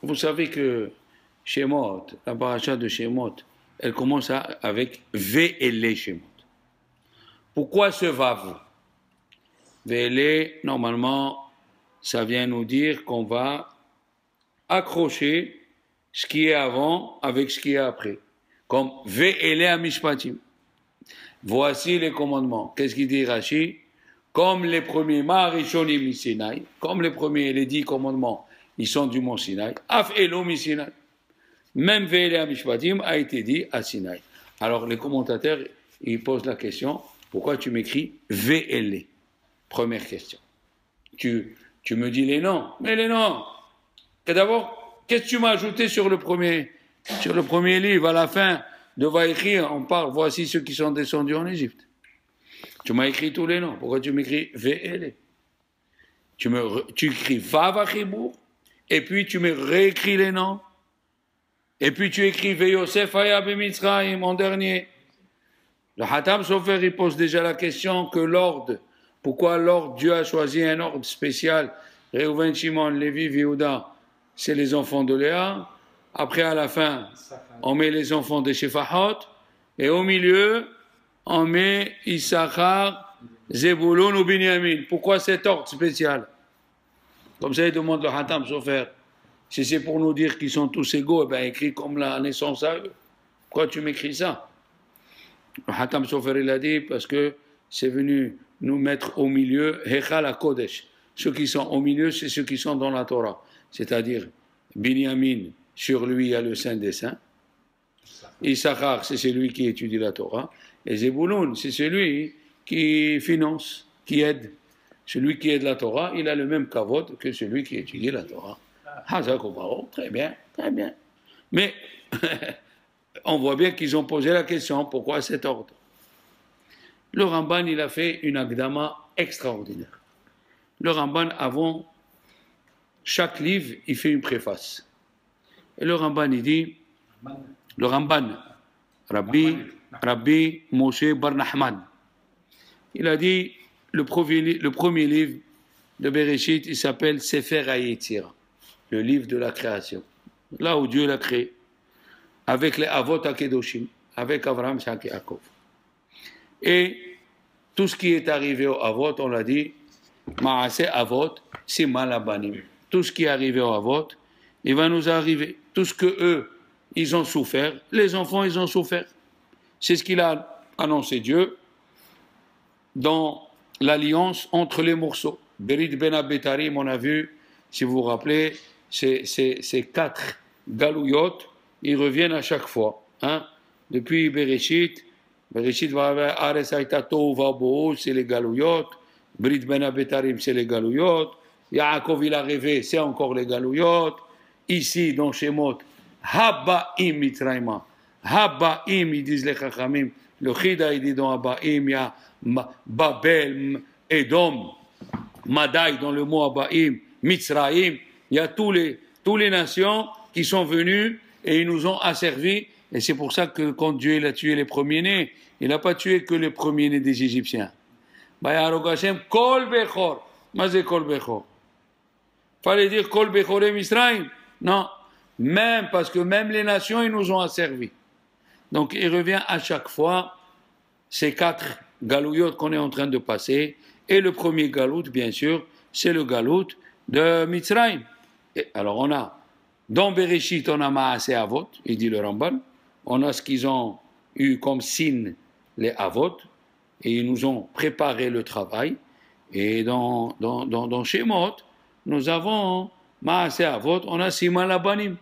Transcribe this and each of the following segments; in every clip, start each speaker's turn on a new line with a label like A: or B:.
A: Vous savez que Shemot, la paracha de Shemot, elle commence avec Ve'ele Shemot. Pourquoi ce Vav? Ve'ele, normalement, ça vient nous dire qu'on va accrocher ce qui est avant avec ce qui est après. Comme Ve'ele Amishpatim. Voici les commandements. Qu'est-ce qu'il dit Rashi? Comme les premiers Maharishonim Sinaï, comme les premiers, les 10 commandements, ils sont du mont Sinaï. Af Elo Sinaï. Même Ve'ele Amishpatim a été dit à Sinaï. Alors les commentateurs, ils posent la question, pourquoi tu m'écris Ve'ele? Première question. Tu me dis les noms, mais les noms. Et d'abord, qu'est-ce que tu m'as ajouté sur le premier livre, à la fin de Vaïchi, on parle, voici ceux qui sont descendus en Égypte. Tu m'as écrit tous les noms. Pourquoi tu m'écris Ve'ele? Tu écris Vavachibour, et puis tu me réécris les noms. Et puis tu écris Ve'yosef Haya B'Mitzrayim en dernier. Le Hatam Sofer, il pose déjà la question que l'ordre, pourquoi l'ordre, Dieu a choisi un ordre spécial, Reuven, Shimon, Lévi, Yehuda, c'est les enfants de Léa. Après, à la fin, on met les enfants de Shefahot. Et au milieu, on met Issachar, Zebulun ou Binyamin. Pourquoi cet ordre spécial? Comme ça, il demande le Hatam Sofer. Si c'est pour nous dire qu'ils sont tous égaux, eh bien, écrit comme la naissance à eux. Pourquoi tu m'écris ça? Le Hatam Sofer, il a dit, parce que c'est venu nous mettre au milieu, Hechal HaKodesh. Ceux qui sont au milieu, c'est ceux qui sont dans la Torah. C'est-à-dire, Binyamin, sur lui, il y a le Saint des Saints. Issachar, c'est celui qui étudie la Torah. Et Zebulun, c'est celui qui finance, qui aide. Celui qui aide la Torah, il a le même kavod que celui qui étudie la Torah. Très bien, très bien. Mais on voit bien qu'ils ont posé la question, pourquoi cet ordre? Le Ramban, il a fait une agdama extraordinaire. Le Ramban, avant chaque livre, il fait une préface. Et le Ramban, il dit, le Ramban, Rabbi Moshe Bar Nahman, il a dit, le premier livre de Bereshit, il s'appelle Sefer HaYetzira, le livre de la création. Là où Dieu l'a créé, avec les Avot HaKedoshim, avec Abraham, Isaac et Yaakov. Et tout ce qui est arrivé aux Avot, on l'a dit, Maaseh Avot, Siman Labanim. Tout ce qui est arrivé aux Avot, il va nous arriver. Tout ce que eux, ils ont souffert, les enfants, ils ont souffert. C'est ce qu'il a annoncé Dieu dans l'alliance entre les morceaux. Berit Ben Abetarim, on a vu, si vous vous rappelez, ces 4 galouyot, ils reviennent à chaque fois. Hein? Depuis Bereshit va avoir Ares Haïta Tova Bo, c'est les galouyot. Berit Ben Abetarim, c'est les galouyot. Yaakov, il a rêvé, c'est encore les galouyot. Ici, dans Shemot, Haba'im Mitraïma. Haba'im, ils disent les Chachamim. Le Chida, il dit dans Haba'im, il y a Babel, Edom, Madaï dans le mot Haba'im, Mitzraïm. Il y a tous les nations qui sont venues et ils nous ont asservis. Et c'est pour ça que quand Dieu il a tué les premiers-nés, il n'a pas tué que les premiers-nés des Égyptiens. Bayarog Hashem, Kol Bechor. Mazé Kol Bechor. Fallait dire Kol Bechor et Misraïm. Non, même parce que même les nations, ils nous ont asservis. Donc il revient à chaque fois ces 4 galouyot qu'on est en train de passer. Et le premier galout, bien sûr, c'est le galout de Mitzrayim. Alors on a, dans Bereshit, on a Maaseh Avot, il dit le Ramban. On a ce qu'ils ont eu comme signe, les Avot, et ils nous ont préparé le travail. Et dans Shemot, nous avons Maaseh Avot, on a Siman Labanim.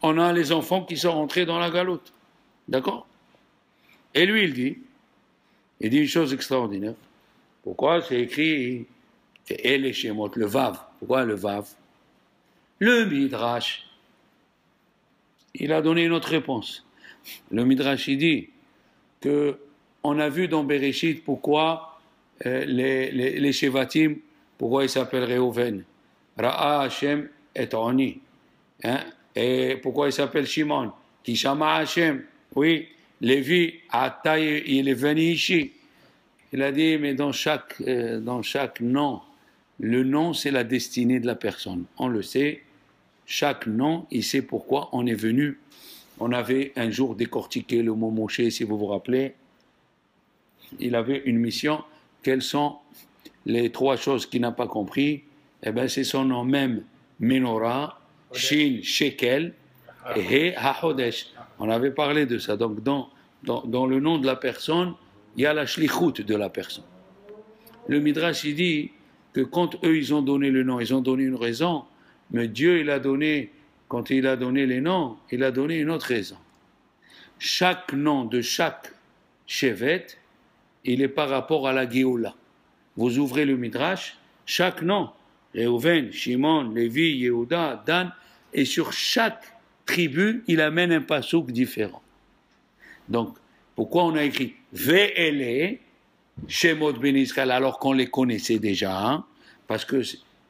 A: On a les enfants qui sont rentrés dans la galoute. D'accord? Et lui, il dit une chose extraordinaire. Pourquoi c'est écrit et les Shemot, le Vav? Pourquoi le Vav? Le Midrash, il a donné une autre réponse. Le Midrash, il dit qu'on a vu dans Bereshit pourquoi les Shevatim, pourquoi ils s'appellent Reuven. Ra'a Hashem et Oni. Hein? Et pourquoi il s'appelle Shimon? Kishama Hashem. Oui, Lévi, Ataï, il est venu ici. Il a dit, mais dans chaque nom, le nom, c'est la destinée de la personne. On le sait. chaque nom, il sait pourquoi on est venu. On avait un jour décortiqué le mot Moshe, si vous vous rappelez. Il avait une mission. Quelles sont les trois choses qu'il n'a pas compris? Eh bien, c'est son nom même, Menorah, Shin, Shekel, et He, HaHodesh. On avait parlé de ça. Donc, dans le nom de la personne, il y a la shlichut de la personne. Le Midrash, il dit que quand eux, ils ont donné le nom, ils ont donné une raison, mais Dieu, il a donné, quand il a donné les noms, il a donné une autre raison. Chaque nom de chaque chevet, il est par rapport à la Géoula. Vous ouvrez le Midrash, chaque nom, Réhouven, Shimon, Lévi, Yehuda, Dan, et sur chaque tribu, il amène un pasouk différent. Donc, pourquoi on a écrit Ve'ele, Shemot Ben Israël, alors qu'on les connaissait déjà, hein, parce que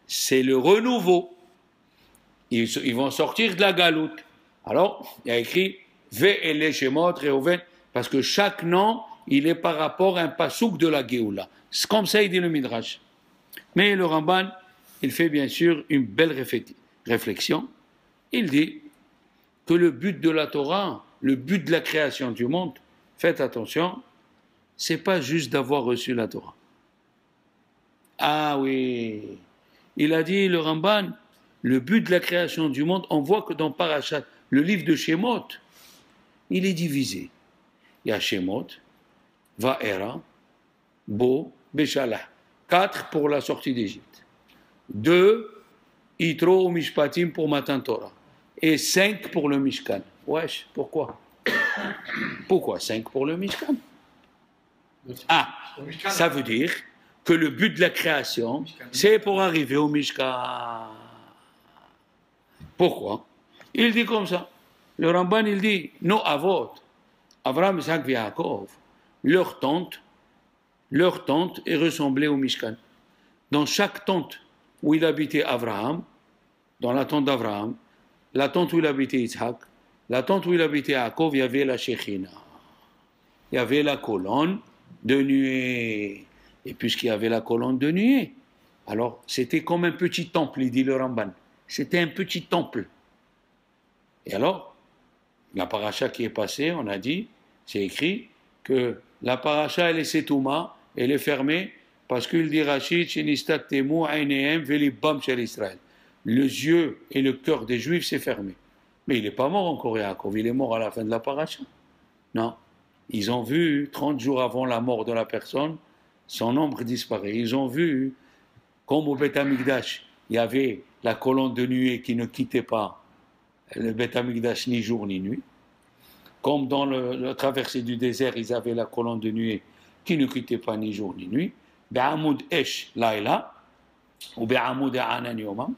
A: c'est le renouveau. Ils vont sortir de la galoute. Alors, il y a écrit Ve'ele, Shemot, Réhouven, parce que chaque nom, il est par rapport à un pasouk de la Géoula. C'est comme ça, il dit le Midrash. Mais le Ramban, il fait bien sûr une belle réflexion. Il dit que le but de la Torah, le but de la création du monde, faites attention, c'est pas juste d'avoir reçu la Torah. Ah oui, il a dit, le Ramban, le but de la création du monde, on voit que dans Parashat, le livre de Shemot, il est divisé. Il y a Shemot, Va'era, Bo, Beshalah. 4 pour la sortie d'Égypte. 2, Yitro ou Mishpatim pour Matan Torah. Et 5 pour le Mishkan. Wesh, pourquoi? Pourquoi 5 pour le Mishkan? Ah, ça veut dire que le but de la création, c'est pour arriver au Mishkan. Pourquoi? Il dit comme ça. Le Ramban, il dit, nos avot, Avraham, Isaac et Yaakov, leur tente est ressemblée au Mishkan. Dans chaque tente où il habitait Abraham, dans la tente d'Abraham, la tente où il habitait Isaac, la tente où il habitait Yaakov, il y avait la Shekhina. Il y avait la colonne de nuée. Et puisqu'il y avait la colonne de nuée, alors c'était comme un petit temple, il dit le Ramban. C'était un petit temple. Et alors, la paracha qui est passée, on a dit, c'est écrit que la paracha, elle est setouma, elle est fermée, parce qu'il dit Rachid, les yeux et le cœur des Juifs, c'est fermé. Mais il n'est pas mort encore, Yaakov, il est mort à la fin de la paracha. Non. Ils ont vu, 30 jours avant la mort de la personne, son ombre disparaît. Ils ont vu, comme au Beth Amikdash, il y avait la colonne de nuée qui ne quittait pas le Beth Amikdash ni jour ni nuit. Comme dans la traversée du désert, ils avaient la colonne de nuée qui ne quittait pas ni jour ni nuit. Be'amoud Esh Laila, ou Be'amoud Anan Yomam.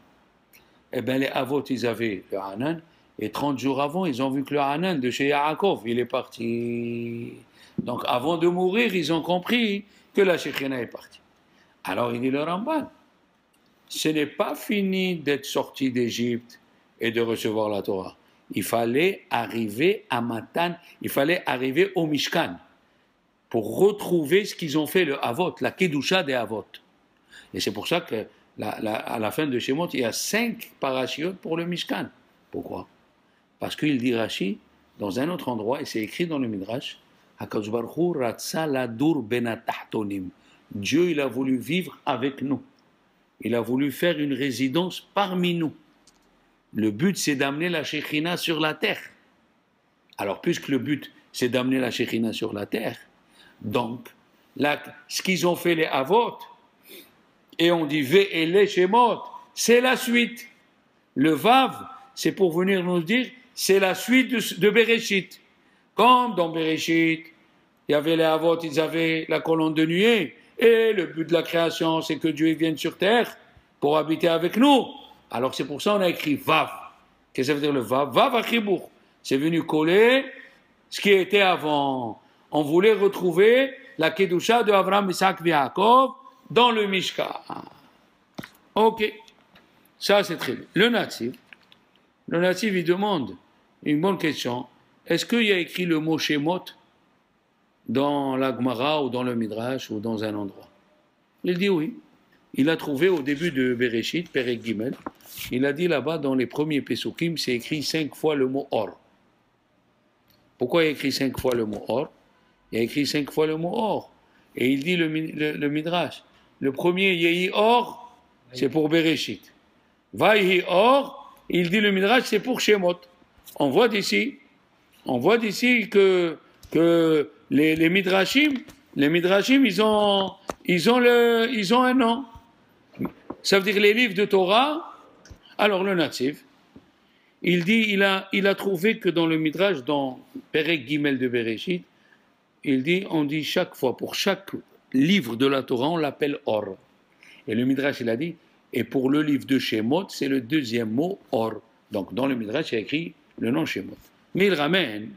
A: Eh bien, les Avot, ils avaient le Hanan, et 30 jours avant, ils ont vu que le Hanan de chez Yaakov, il est parti. Donc, avant de mourir, ils ont compris que la Shekhina est partie. Alors, il dit le Ramban, ce n'est pas fini d'être sorti d'Égypte et de recevoir la Torah. Il fallait arriver à Matan, il fallait arriver au Mishkan pour retrouver ce qu'ils ont fait, le Avot, la Kedusha des Avot. Et c'est pour ça que à la fin de Shemot, il y a 5 parachiotes pour le Mishkan. Pourquoi? Parce qu'il dit Rashi, dans un autre endroit, et c'est écrit dans le Midrash, HaKadosh Baruch Hu ratsa ladur ben atahtonim. Dieu, il a voulu vivre avec nous. Il a voulu faire une résidence parmi nous. Le but, c'est d'amener la Shekhina sur la terre. Alors, puisque le but, c'est d'amener la Shekhina sur la terre, donc, là, ce qu'ils ont fait les Avot, et on dit Ve'ele Shemot, c'est la suite. Le Vav, c'est pour venir nous dire, c'est la suite de Bereshit. Comme dans Bereshit, il y avait les Avot, ils avaient la colonne de nuée, et le but de la création, c'est que Dieu vienne sur terre pour habiter avec nous. Alors c'est pour ça qu'on a écrit Vav. Qu'est-ce que ça veut dire le Vav? Vav Achibour. C'est venu coller ce qui était avant. On voulait retrouver la Kedusha de Avraham, Isaac et Yaakov dans le Mishkan. Ok. Ça, c'est très bien. Le natif, il demande une bonne question. Est-ce qu'il y a écrit le mot Shemot dans la Gemara ou dans le Midrash ou dans un endroit? Il dit oui. il a trouvé au début de Bereshit, Perek Gimel, il a dit là-bas dans les premiers Pesukim, c'est écrit 5 fois le mot or. Pourquoi il y a écrit 5 fois le mot or? Il y a écrit 5 fois le mot or. Et il dit le Midrash, le premier Yehi or, c'est pour Bereshit. Vayhi or, il dit le Midrash, c'est pour Shemot. On voit d'ici que les Midrashim, ils ont un nom. Ça veut dire les livres de Torah. Alors le natif, il dit, il a trouvé que dans le Midrash, dans Perek Gimel de Bereshit, on dit chaque fois, pour chaque livre de la Torah, on l'appelle or. Et le Midrash, il a dit, et pour le livre de Shemot, c'est le deuxième mot or. Donc dans le Midrash, il y a écrit le nom Shemot. Mais il ramène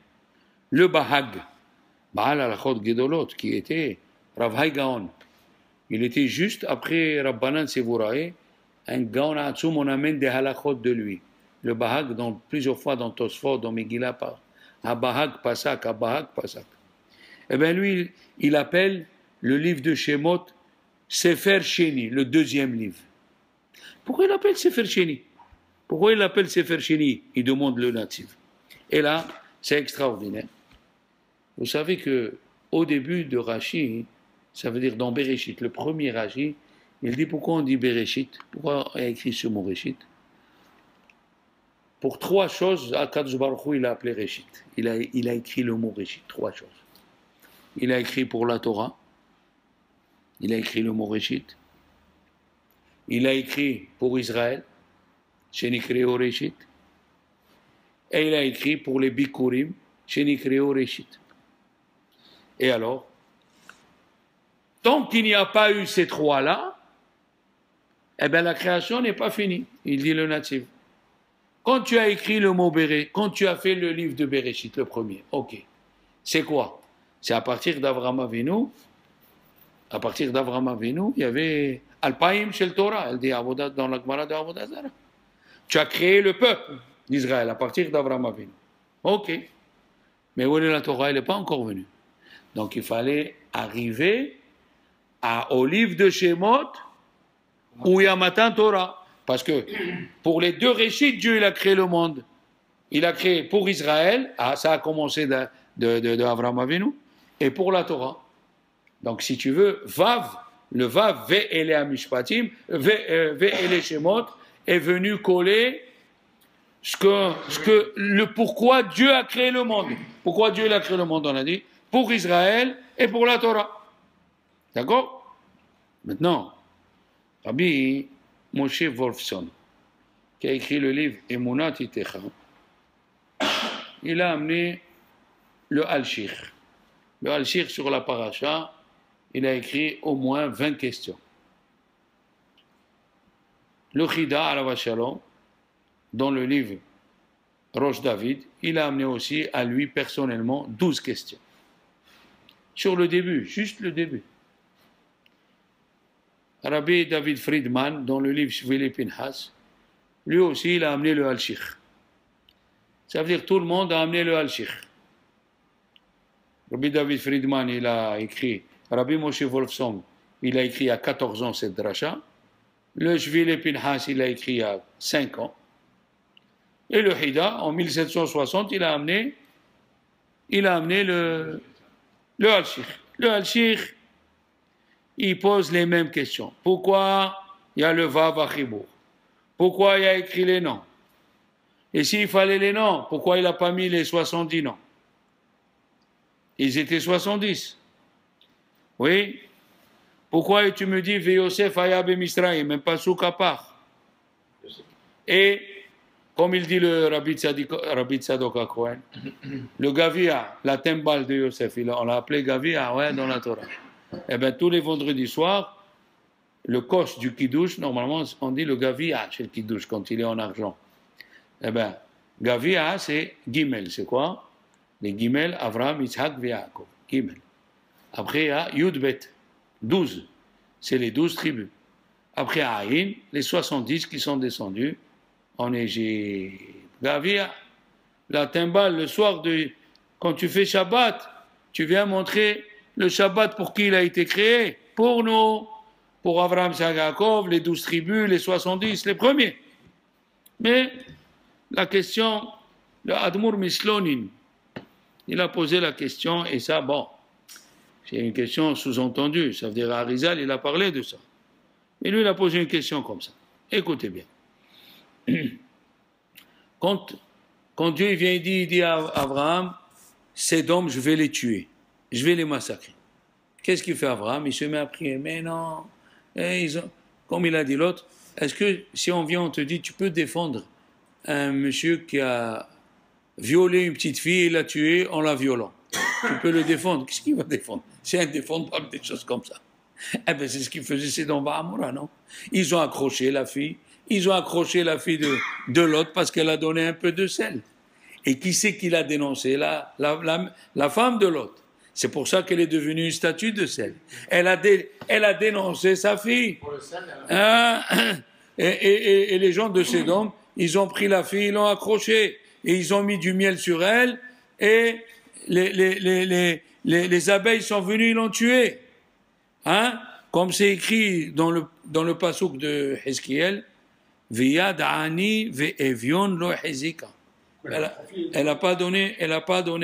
A: le Bahag, Baal Alachot Gedolot, qui était Rav Hai Gaon. Il était juste après Rabbanan Sevurae, un Gaon Atzum, on amène des halachot de lui. Le Bahag, plusieurs fois dans Tosfot, dans Megillah, Bahag Pasak, Bahag Pasak. Eh bien lui, il appelle le livre de Shemot Sefer Sheni, le deuxième livre. Pourquoi il appelle Sefer Sheni? Pourquoi il appelle Sefer Sheni? Il demande le natif. Et là, c'est extraordinaire. Vous savez que au début de Rashi, ça veut dire dans Bereshit, le premier Rashi, il dit pourquoi on dit Bereshit? Pourquoi il a écrit ce mot Réchit? Pour 3 choses, Akadosh Baruch Hu, il a appelé Réchit. Il a écrit le mot Réchit, 3 choses. Il a écrit pour la Torah, il a écrit le mot Réchit. Il a écrit pour Israël, Shenikreo Réchit. Et il a écrit pour les Bikurim, Shenikreo Réchit. Et alors, tant qu'il n'y a pas eu ces 3-là, eh bien la création n'est pas finie, il dit le natif. Quand tu as écrit le mot Bereshit, quand tu as fait le livre de Bereshit, le premier, ok, c'est quoi? C'est à partir d'Avraham Avinu, il y avait Alpaïm Shel Torah, elle dit dans la Gemara de Avodat Zara. Tu as créé le peuple d'Israël à partir d'Avraham Avinu. Ok, mais où est la Torah? Elle n'est pas encore venue. Donc il fallait arriver au livre de Shemot, où il y a Matan Torah. Parce que pour les 2 Réchit, Dieu il a créé le monde. Il a créé pour Israël, ça a commencé de Avraham Avinu, et pour la Torah. Donc si tu veux, le Vav, Ve Ele Amishpatim, Ve Ele Shemot, est venu coller pourquoi Dieu a créé le monde. Pourquoi Dieu a créé le monde, on a dit, pour Israël et pour la Torah. D'accord? Maintenant, Rabbi Moshe Wolfson, qui a écrit le livre Emunat Itecha, il a amené le Al-Shir. Le Al-Shir sur la paracha, il a écrit au moins 20 questions. Le Chida Alav Shalom, dans le livre Rosh David, il a amené aussi à lui personnellement 12 questions. Sur le début, juste le début. Rabbi David Friedman, dans le livre Shvili Pinhas, lui aussi, il a amené le Al-Shir. Ça veut dire tout le monde a amené le Al-Shir. Rabbi David Friedman, il a écrit, Rabbi Moshe Wolfson, il a écrit à 14 ans cette dracha. Le Shvili Pinhas, il a écrit à 5 ans. Et le Hida, en 1760, il a amené le Al-Shir. Le Al-Shir, il pose les mêmes questions. Pourquoi il y a le Vav à Chibour? Pourquoi il a écrit les noms? Et s'il fallait les noms, pourquoi il n'a pas mis les 70 noms? Ils étaient 70. Oui. Pourquoi tu me dis Yosef Hayab et Misraïm, même pas Soukapar? Et, comme il dit le Rabbi Tzadok HaKohen, le Gavia, la timbale de Yosef, on l'a appelé Gavia, ouais, dans la Torah. Eh bien, tous les vendredis soirs, le coche du Kiddush, normalement, on dit le Gavia chez le Kiddush, quand il est en argent. Eh bien, Gavia, c'est Gimel, c'est quoi? Les Gimel, Avraham, Yitzhak, Yaakov. Gimel. Après, il y a Yudbet, 12. C'est les 12 tribus. Après, Aïn, les 70 qui sont descendus en Égypte. Gavia, la timbale, le soir, quand tu fais Shabbat, tu viens montrer le Shabbat pour qui il a été créé? Pour nous, Pour Abraham, c'est Yaakov, les 12 tribus, les 70, les premiers. Mais la question, le Admour Mislonin, il a posé la question, et ça, bon, c'est une question sous-entendue. Ça veut dire, Arizal, il a parlé de ça. Mais lui, il a posé une question comme ça. Écoutez bien. Quand Dieu vient, il dit à Abraham, ces hommes, je vais les tuer. Je vais les massacrer. Qu'est-ce qu'il fait Abraham? Il se met à prier. Mais non. Comme il a dit l'autre, est-ce que si on vient, on te dit, tu peux défendre un monsieur qui a violé une petite fille et l'a tuée en la violant? Tu peux le défendre. Qu'est-ce qu'il va défendre? C'est indéfendable, des choses comme ça. Eh bien, c'est ce qu'ils faisaient ces Sodome et Amora, non? Ils ont accroché la fille. Ils ont accroché la fille de l'autre parce qu'elle a donné un peu de sel. Et qui c'est qui l'a dénoncé? La femme de l'autre. C'est pour ça qu'elle est devenue une statue de sel. Elle a dénoncé sa fille. Et les gens de Sodome, ils ont pris la fille, ils l'ont accrochée. Et ils ont mis du miel sur elle. Et les abeilles sont venues, ils l'ont tuée. Hein? Comme c'est écrit dans le passouk de Hezkiel, Viyad ani ve'evion lo hezika. Elle n'a pas donné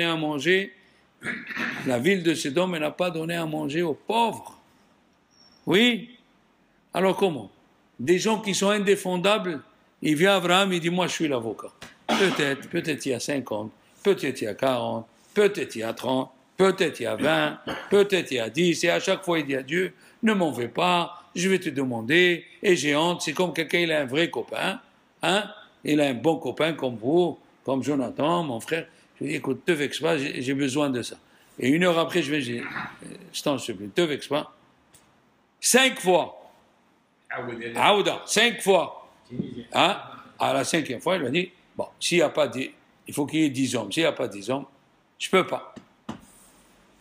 A: à manger. La ville de Sodome, elle n'a pas donné à manger aux pauvres. Oui. Alors comment? Des gens qui sont indéfendables, il vient Abraham, il dit, moi je suis l'avocat. Peut-être il y a 50, peut-être il y a 40, peut-être il y a 30, peut-être il y a 20, peut-être il y a 10, et à chaque fois il dit à Dieu, ne m'en veux pas, je vais te demander, et j'ai honte, c'est comme quelqu'un, il a un vrai copain, hein? Il a un bon copain comme vous, comme Jonathan, mon frère. Je lui dis, écoute, te vexe pas, j'ai besoin de ça. Et une heure après, je vais dire, je t'en supplie, te vexe pas. 5 fois. Aouda, 5 fois. Hein? À la 5e fois, il m'a dit, bon, s'il n'y a pas il faut qu'il y ait 10 hommes. S'il n'y a pas 10 hommes, je ne peux pas.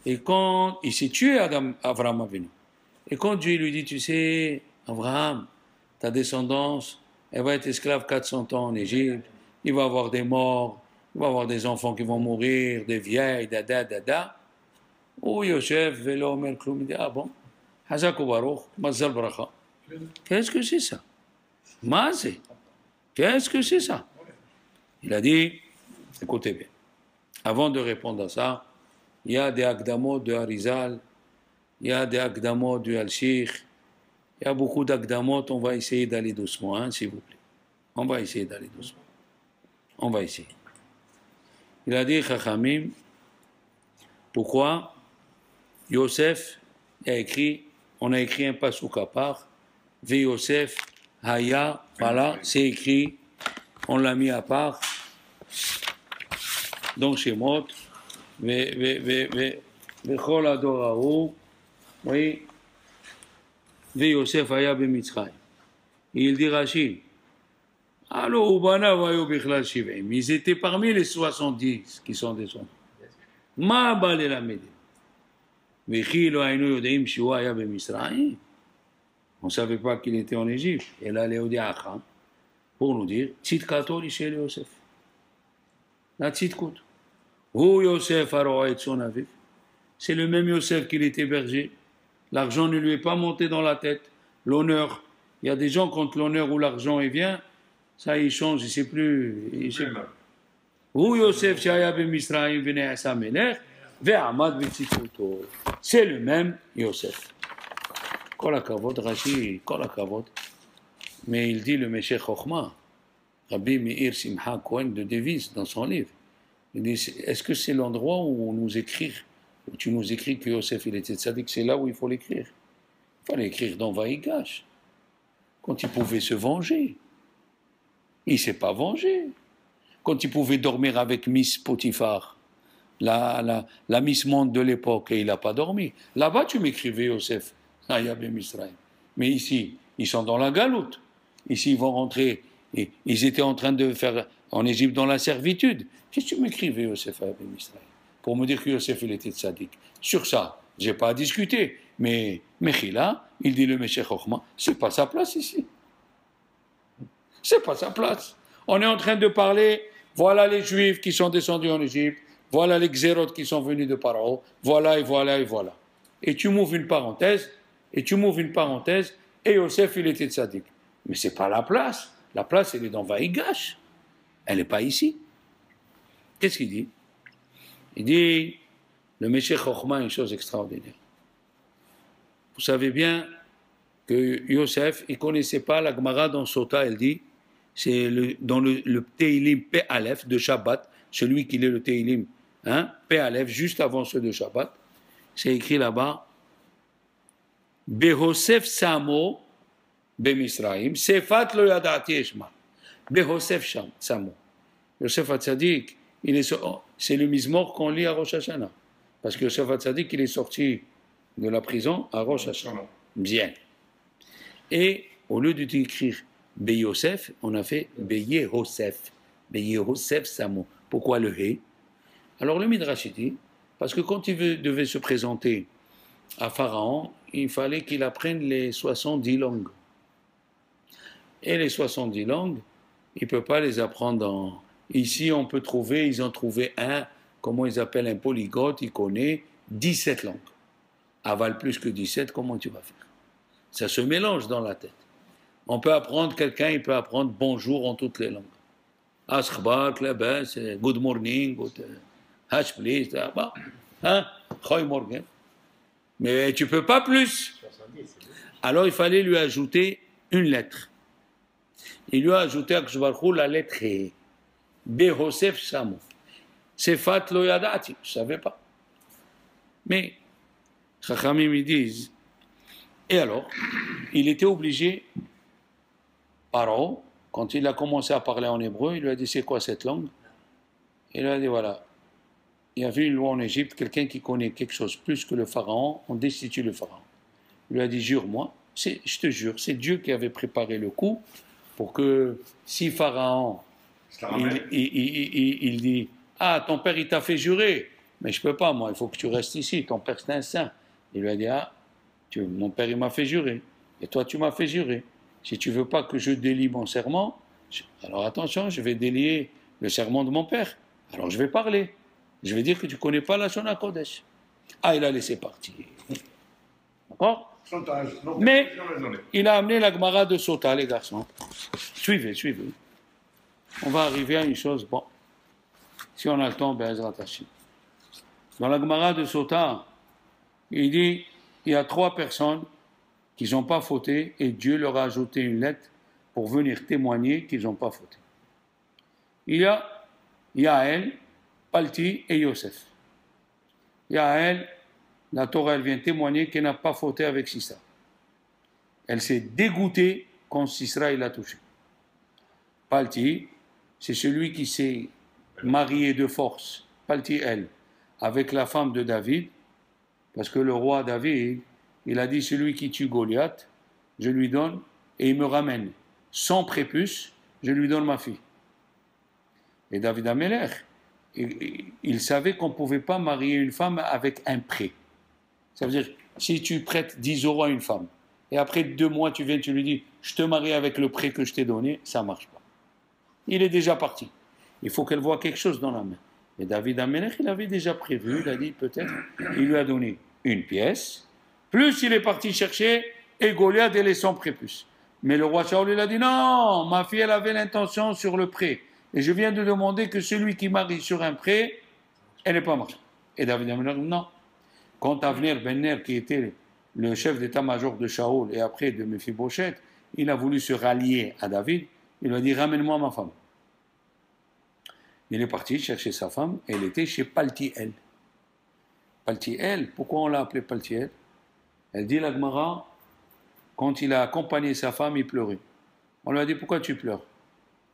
A: Et quand il s'est tué, Abraham Avinu. Et quand Dieu lui dit, tu sais, Abraham, ta descendance, elle va être esclave 400 ans en Égypte, il va y avoir des morts, il va y avoir des enfants qui vont mourir, des vieilles, dada. Ou Yosef, Velo, Omer, Kloum, il dit, ah bon, Hazakou Baruch, Mazal Bracha. Qu'est-ce que c'est ça? Mazé. Qu'est-ce que c'est ça? Il a dit, écoutez bien, avant de répondre à ça, il y a des Akdamot de Harizal, il y a des Akdamot du Al-Shikh, il y a beaucoup d'Akdamot, on va essayer d'aller doucement, hein, s'il vous plaît. On va essayer d'aller doucement. On va essayer. Il a dit, Chachamim, pourquoi Yosef a écrit, on a écrit un pasouk à part, Ve Yosef, Haya, voilà, c'est écrit, on l'a mis à part, donc chez Mot, Vechol Adoraou, oui, Ve Yosef, Haya, Bemitzrayim. Il dit Rachid, alors, ils étaient parmi les 70 qui sont descendus. Ma balé la médine. On ne savait pas qu'il était en Égypte. Et là, Léodiacha, pour nous dire, Tzidkato chez Yosef. La Tzidkout. Où Yosef a roé de son aviv. C'est le même Yosef qu'il était berger. L'argent ne lui est pas monté dans la tête. L'honneur. Il y a des gens, quand l'honneur ou l'argent vient, ça, il change, il ne sait plus. Où Yosef, Shaya ben Misraïm, venait à sa mélère, ve'amad betzikuto. C'est le même Yosef. Kol hakavod, Rashi, kol hakavod. Mais il dit le Meshech Chochma, Rabbi Meir Simcha Cohen de Davis, dans son livre. Il dit, est-ce que c'est l'endroit où tu nous écris que Yosef, il était tzaddik, c'est là où il faut l'écrire? Il fallait l'écrire dans Vaïgash, quand il pouvait se venger. Il ne s'est pas vengé. Quand il pouvait dormir avec Miss Potiphar, la Miss Monde de l'époque, et il n'a pas dormi. Là-bas, tu m'écrivais, Yosef, mais ici, ils sont dans la galoute. Ici, ils vont rentrer. Et ils étaient en train de faire en Égypte dans la servitude. Qu'est-ce que tu m'écrivais, Yosef, pour me dire que Yosef, il était tzaddik? Sur ça, je n'ai pas à discuter. Mais Mechila, il dit le Meshech Chochma, ce n'est pas sa place ici. C'est pas sa place. On est en train de parler, voilà les Juifs qui sont descendus en Égypte, voilà les Xérotes qui sont venus de Paro, voilà et voilà et voilà. Et tu m'ouvres une parenthèse, Et Yosef, il était tzaddik. Mais ce n'est pas la place. La place, elle est dans Vaïgash. Elle n'est pas ici. Qu'est-ce qu'il dit? Il dit, le Meshech Chochma, une chose extraordinaire. Vous savez bien que Yosef, il ne connaissait pas la Gemara dans Sota, elle dit, c'est dans le Teilim Pe Aleph de Shabbat, celui qui lit le Teilim, hein, Pe Aleph, juste avant ceux de Shabbat, c'est écrit là-bas, Behosef Samo, Bemisraim, Sefat lo yadati eshma. Behosef Samo. Yosef Hatzadik, c'est le Mizmor qu'on lit à Rosh Hashanah. Parce que Yosef Hatzadik, il est sorti de la prison à Rosh Hashanah. Bien. Et au lieu d'écrire Beyosef, on a fait Beyehosef. Beyehosef Samo. Pourquoi le He? Alors le Midrash dit, parce que quand il devait se présenter à Pharaon, il fallait qu'il apprenne les 70 langues. Et les 70 langues, il ne peut pas les apprendre Ici, on peut trouver, ils ont trouvé comment ils appellent un polyglotte, il connaît 17 langues. Aval plus que 17, comment tu vas faire? Ça se mélange dans la tête. On peut apprendre, quelqu'un, il peut apprendre bonjour en toutes les langues. Askhbar, klebes, good morning, hash please, hein, choy morgan. Mais tu ne peux pas plus. Alors il fallait lui ajouter une lettre. Il lui a ajouté à Kshbarchou la lettre He. Behosef Samo. Sefat lo yadati. Je ne savais pas. Mais, Chachamim ils disent, et alors, il était obligé, Paro, quand il a commencé à parler en hébreu, il lui a dit, c'est quoi cette langue? Il lui a dit, voilà, il y avait une loi en Égypte, quelqu'un qui connaît quelque chose plus que le pharaon, on destitue le pharaon. Il lui a dit, jure-moi, je te jure, c'est Dieu qui avait préparé le coup pour que si pharaon, il dit, ah, ton père il t'a fait jurer, mais je ne peux pas, moi, il faut que tu restes ici, ton père c'est un saint. Il lui a dit, ah, mon père il m'a fait jurer, et toi tu m'as fait jurer. Si tu ne veux pas que je délie mon serment, alors attention, je vais délier le serment de mon père. Alors je vais parler. Je vais dire que tu ne connais pas la Shona Kodesh. Ah, il a laissé partir. D'accord? Mais il a amené la Gemara de Sota, les garçons. Suivez. On va arriver à une chose. Bon, si on a le temps, ben, dans la Gemara de Sota, il dit, il y a 3 personnes qui n'ont pas fauté et Dieu leur a ajouté une lettre pour venir témoigner qu'ils n'ont pas fauté. Il y a Yael, Palti et Yosef. Yael, la Torah, elle vient témoigner qu'elle n'a pas fauté avec Sisra. Elle s'est dégoûtée quand Sisra il l'a touché. Palti, c'est celui qui s'est marié de force, Palti elle, avec la femme de David, parce que le roi David, il a dit, celui qui tue Goliath, je lui donne, et il me ramène sans prépuce, je lui donne ma fille. Et David Amelech, il savait qu'on ne pouvait pas marier une femme avec un prêt. Ça veut dire, si tu prêtes 10 € à une femme, et après 2 mois, tu viens, tu lui dis, je te marie avec le prêt que je t'ai donné, ça ne marche pas. Il est déjà parti. Il faut qu'elle voie quelque chose dans la main. Et David Amelech, il avait déjà prévu, il a dit peut-être, il lui a donné une pièce, plus il est parti chercher, et Goliath, elle est sans prépuce. Mais le roi Shaul, il a dit, non, ma fille, elle avait l'intention sur le prêt. Et je viens de demander que celui qui marie sur un prêt, elle n'est pas mariée. Et David a dit, non. Quand Avner Ben-Ner, qui était le chef d'état-major de Shaul, et après de Mephibosheth, il a voulu se rallier à David, il lui a dit, ramène-moi ma femme. Il est parti chercher sa femme, et elle était chez Paltiel. Paltiel, pourquoi on l'a appelé Paltiel? Elle dit, la Gemara, quand il a accompagné sa femme, il pleurait. On lui a dit, pourquoi tu pleures?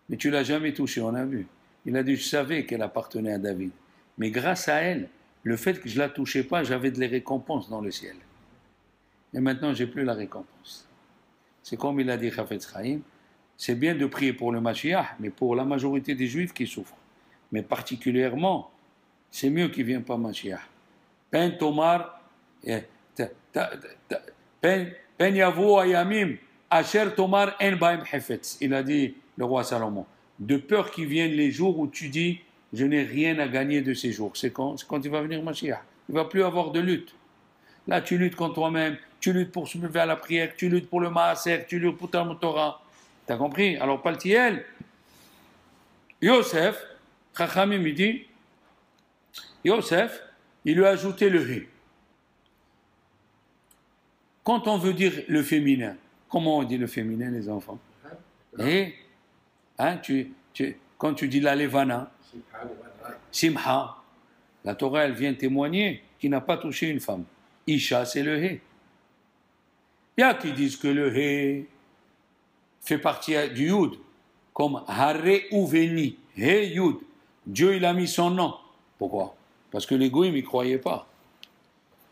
A: Mais tu ne l'as jamais touchée, on a vu. Il a dit, je savais qu'elle appartenait à David. Mais grâce à elle, le fait que je ne la touchais pas, j'avais de les récompenses dans le ciel. Et maintenant, je n'ai plus la récompense. C'est comme il a dit Chafetz Chaim, c'est bien de prier pour le Mashiach, mais pour la majorité des Juifs qui souffrent. Mais particulièrement, c'est mieux qu'il ne vienne pas Mashiach. Pen Tomar, Pen Yavo Ayamim, Asher Tomar En Baim Hefetz. Il a dit, le roi Salomon, de peur qu'il vienne les jours où tu dis, je n'ai rien à gagner de ces jours. C'est quand il va venir Mashiach. Il ne va plus avoir de lutte. Là, tu luttes contre toi-même, tu luttes pour se lever à la prière, tu luttes pour le maaser, tu luttes pour ta Torah. T'as compris? Alors, Paltiel, Yosef, Chachamim, il dit, Yosef, il lui a ajouté le hé. Quand on veut dire le féminin, comment on dit le féminin, les enfants? Et, hein, quand tu dis la levana, simha, la Torah, elle vient témoigner qu'il n'a pas touché une femme. Isha, c'est le hé. Il y a qui disent que le hé fait partie du yud, comme Haré Ouveni, hé yud. Dieu, il a mis son nom. Pourquoi? Parce que les goïms, ils ne croyaient pas.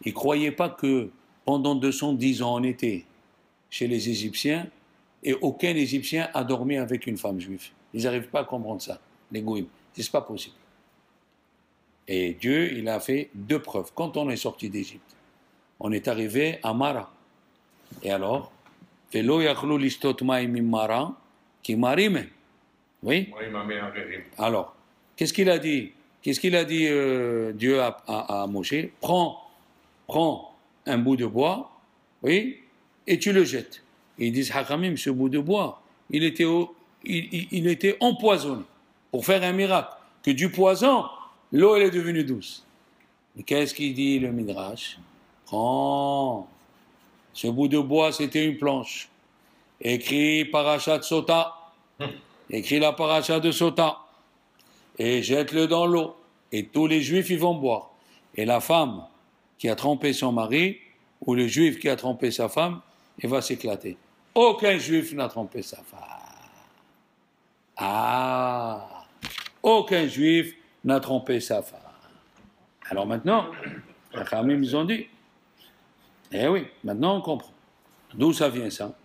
A: Ils ne croyaient pas que pendant 210 ans, on était chez les Égyptiens et aucun Égyptien a dormi avec une femme juive. Ils n'arrivent pas à comprendre ça, les goïms. C'est pas possible. Et Dieu, il a fait 2 preuves. Quand on est sorti d'Égypte, on est arrivé à Mara. Et alors, Velo yachlu lishtot ma'im min Mara, ki marime. Oui? Alors, qu'est-ce qu'il a dit? Qu'est-ce qu'il a dit Dieu à Moshe? Prends un bout de bois, oui, et tu le jettes. Et ils disent, Hakamim, ce bout de bois, il était empoisonné pour faire un miracle. Que du poison, l'eau elle est devenue douce. Mais qu'est-ce qu'il dit le Midrash? Prends. Ce bout de bois, c'était une planche. Écrit Parashat Sota. Écrit la Parashat de Sota. Et jette-le dans l'eau. Et tous les Juifs, ils vont boire. Et la femme qui a trompé son mari, ou le Juif qui a trompé sa femme, il va s'éclater. Aucun Juif n'a trompé sa femme. Ah! Aucun Juif n'a trompé sa femme. Alors maintenant, les Khamim, ils ont dit, eh oui, maintenant on comprend. D'où ça vient ça?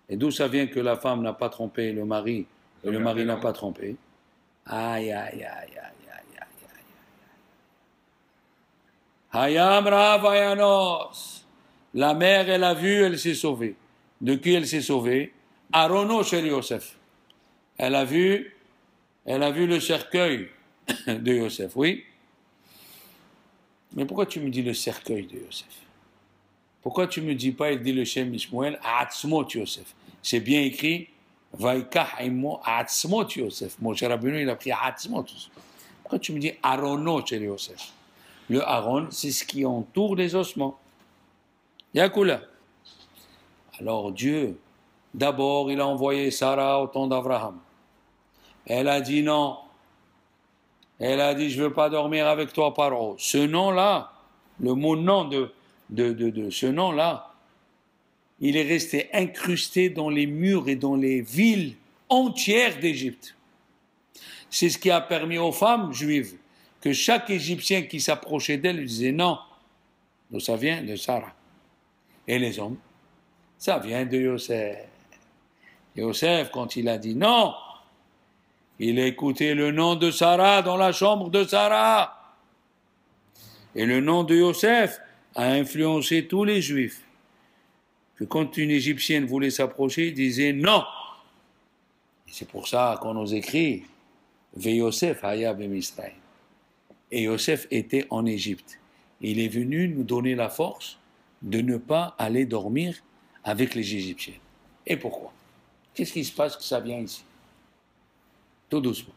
A: Et d'où ça vient que la femme n'a pas trompé le mari et le mari n'a pas trompé? Aïe, aïe, aïe, aïe, aïe, aïe, aïe. Hayam Rav Ayanos. La mère, elle a vu, elle s'est sauvée. De qui elle s'est sauvée? Arono chez Yosef. Elle a vu le cercueil de Yosef, oui. Mais pourquoi tu me dis le cercueil de Yosef? Pourquoi tu me dis pas, il dit le Shem Ishmael, Atzmot Yosef? C'est bien écrit, Vaikah Imo Atzmot Yosef. Mon cher Rabbeinu, il a pris Atzmot. Pourquoi tu me dis Arono chez Yosef? Le Aaron, c'est ce qui entoure les ossements. Yakoula. Alors Dieu, d'abord, il a envoyé Sarah au temps d'Abraham. Elle a dit non. Elle a dit, je ne veux pas dormir avec toi, Paro. Ce nom-là, le mot nom de ce nom-là, il est resté incrusté dans les murs et dans les villes entières d'Égypte. C'est ce qui a permis aux femmes juives que chaque Égyptien qui s'approchait d'elle disait non, ça vient de Sarah. Et les hommes, ça vient de Yosef. Yosef, quand il a dit non, il a écouté le nom de Sarah dans la chambre de Sarah. Et le nom de Yosef a influencé tous les Juifs. Que quand une Égyptienne voulait s'approcher, il disait non. Et c'est pour ça qu'on nous écrit Ve Yosef haya b'Misraïm. Et Yosef était en Égypte. Il est venu nous donner la force de ne pas aller dormir avec les Égyptiens. Et pourquoi? Qu'est-ce qui se passe que ça vient ici? Tout doucement.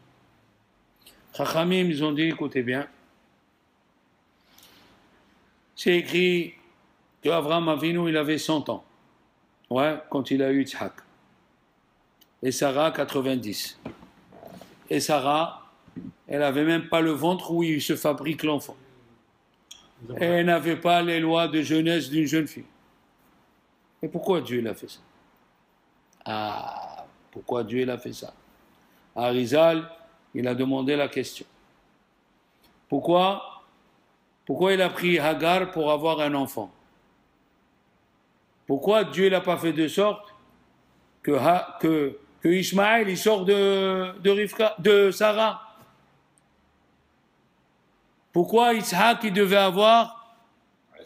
A: Chachamim, ils ont dit, écoutez bien, c'est écrit qu'Avraham Avinu, il avait 100 ans. Ouais, quand il a eu Yitzhak. Et Sarah, 90. Et Sarah, elle n'avait même pas le ventre où il se fabrique l'enfant. Et elle n'avait pas les lois de jeunesse d'une jeune fille. Et pourquoi Dieu l'a fait ça? Ah, pourquoi Dieu l'a fait ça? Arizal, il a demandé la question. Pourquoi il a pris Hagar pour avoir un enfant? Pourquoi Dieu n'a pas fait de sorte que Ishmaël il sort de Sarah? Pourquoi Yitzhak il devait avoir?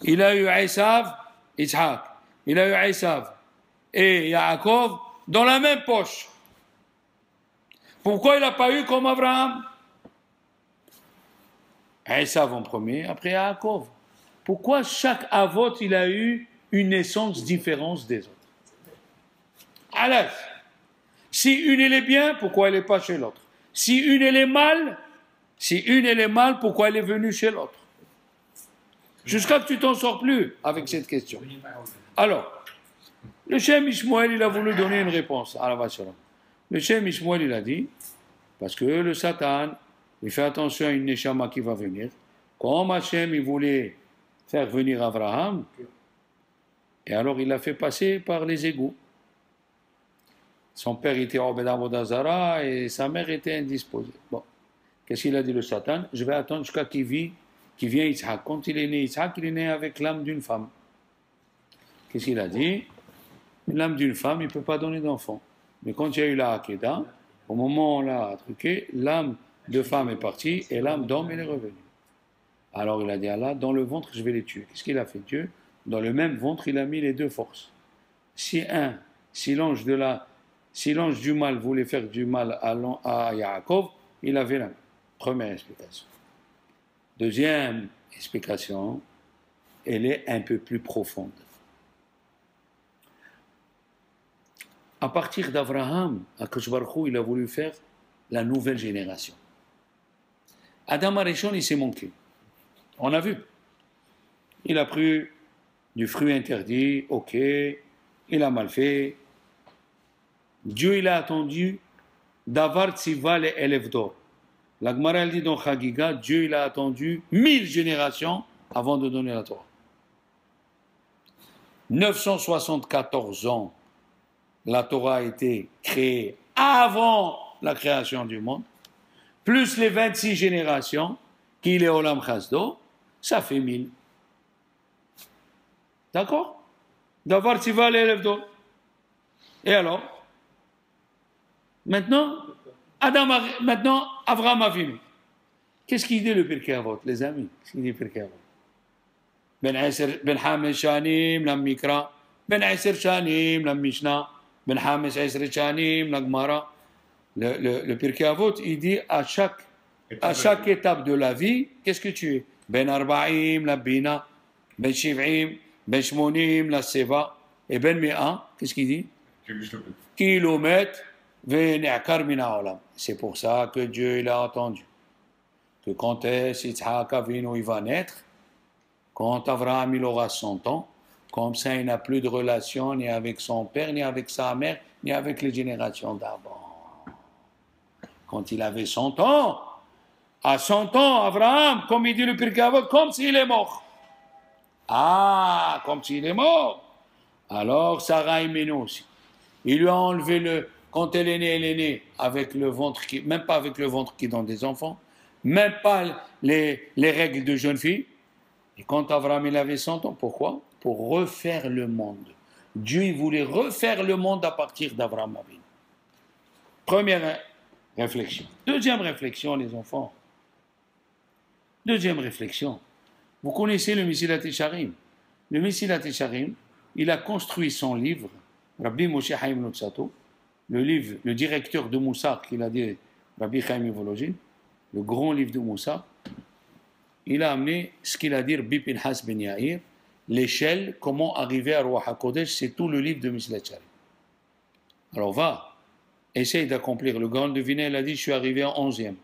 A: Il a eu Esav, Yitzhak. Il a eu Esav et Yaakov dans la même poche. Pourquoi il n'a pas eu comme Abraham? Esav en premier, après Yaakov. pourquoi chaque avot, il a eu une naissance différente des autres? Alors, si une elle est bien, pourquoi elle n'est pas chez l'autre? Si une elle est mal, pourquoi elle est venue chez l'autre? Jusqu'à que tu t'en sors plus avec cette question. Alors, le Shem Ishmael, il a voulu donner une réponse à la Vacharam. Le Shem Ishmael, il a dit, parce que le Satan, il fait attention à une Neshama qui va venir. Comme Hachem, il voulait faire venir Abraham, et alors il l'a fait passer par les égouts. Son père était Obed Avodazara et sa mère était indisposée. Bon, qu'est-ce qu'il a dit le Satan? Je vais attendre jusqu'à qu'il vienne Yitzhak. Quand il est né Yitzhak, il est né avec l'âme d'une femme. Qu'est-ce qu'il a dit? L'âme d'une femme, il ne peut pas donner d'enfant. Mais quand il y a eu la Hakeda, au moment où on l'a truqué, l'âme de femme est partie et l'âme d'homme, elle est revenue. Alors il a dit à Allah, dans le ventre, je vais les tuer. Qu'est-ce qu'il a fait Dieu? Dans le même ventre, il a mis les deux forces. Si l'ange du mal voulait faire du mal à Yaakov, il avait la première explication. Deuxième explication, elle est un peu plus profonde. À partir d'Abraham, Akadosh Baruch Hu, il a voulu faire la nouvelle génération. Adam Arishon, il s'est manqué. On a vu. Il a pris du fruit interdit, ok, il a mal fait. Dieu, il a attendu Davar Tziva le Elef d'or. La Gemara dit dans Chagiga, Dieu, il a attendu 1000 générations avant de donner la Torah. 974 ans, la Torah a été créée avant la création du monde, plus les 26 générations, qu'il est Olam Chasdo, ça fait 1000. D'accord? Davar Tziva le Elef d'or. Et alors? Maintenant, Avraham Avinu. Qu'est-ce qu'il dit le Pirkei Avot, les amis? Qu'est-ce qu'il dit le Pirkei Avot? Ben Hamesh Shanim, la Mikra, Ben Aser Shanim, la Mishnah, Ben Hamesh Aser Shanim, la Gemara. Le Pirkei Avot, il dit à chaque étape de la vie, qu'est-ce que tu es? Ben Arba'im, la Bina, Ben Shiv'im, Ben Shmonim, la Seva, et Ben Mi'a, qu'est-ce qu'il dit? Kilomètres. C'est pour ça que Dieu il a attendu. Que quand Yitzhak Avinu il va naître, quand Avraham il aura 100 ans, comme ça il n'a plus de relation ni avec son père, ni avec sa mère, ni avec les générations d'avant. Quand il avait 100 ans, à 100 ans, Avraham, comme il dit le Pirkei Avot, comme s'il est mort. Ah, comme s'il est mort. Alors Sarah Imenu aussi. Il lui a enlevé quand elle est née avec le ventre même pas avec le ventre qui donne des enfants, même pas les règles de jeune fille. Et quand Avraham il avait 100 ans, pourquoi? Pour refaire le monde. Dieu il voulait refaire le monde à partir d'Avraham Avinu. Première réflexion. Deuxième réflexion, les enfants. Deuxième réflexion. Vous connaissez le Mesilat Yesharim. Le Mesilat Yesharim, il a construit son livre, Rabbi Moshe Chaim Luzzatto, le directeur de Moussar, qu'il a dit Rabbi Chaim Volozhin, le grand livre de Moussar, il a amené ce qu'il a dit Rabbi Pinhas Ben Yair, l'échelle, comment arriver à Ruach HaKodesh, c'est tout le livre de Mesilat Yesharim. Alors va, essaye d'accomplir. Le grand deviné, il a dit, je suis arrivé en 11e.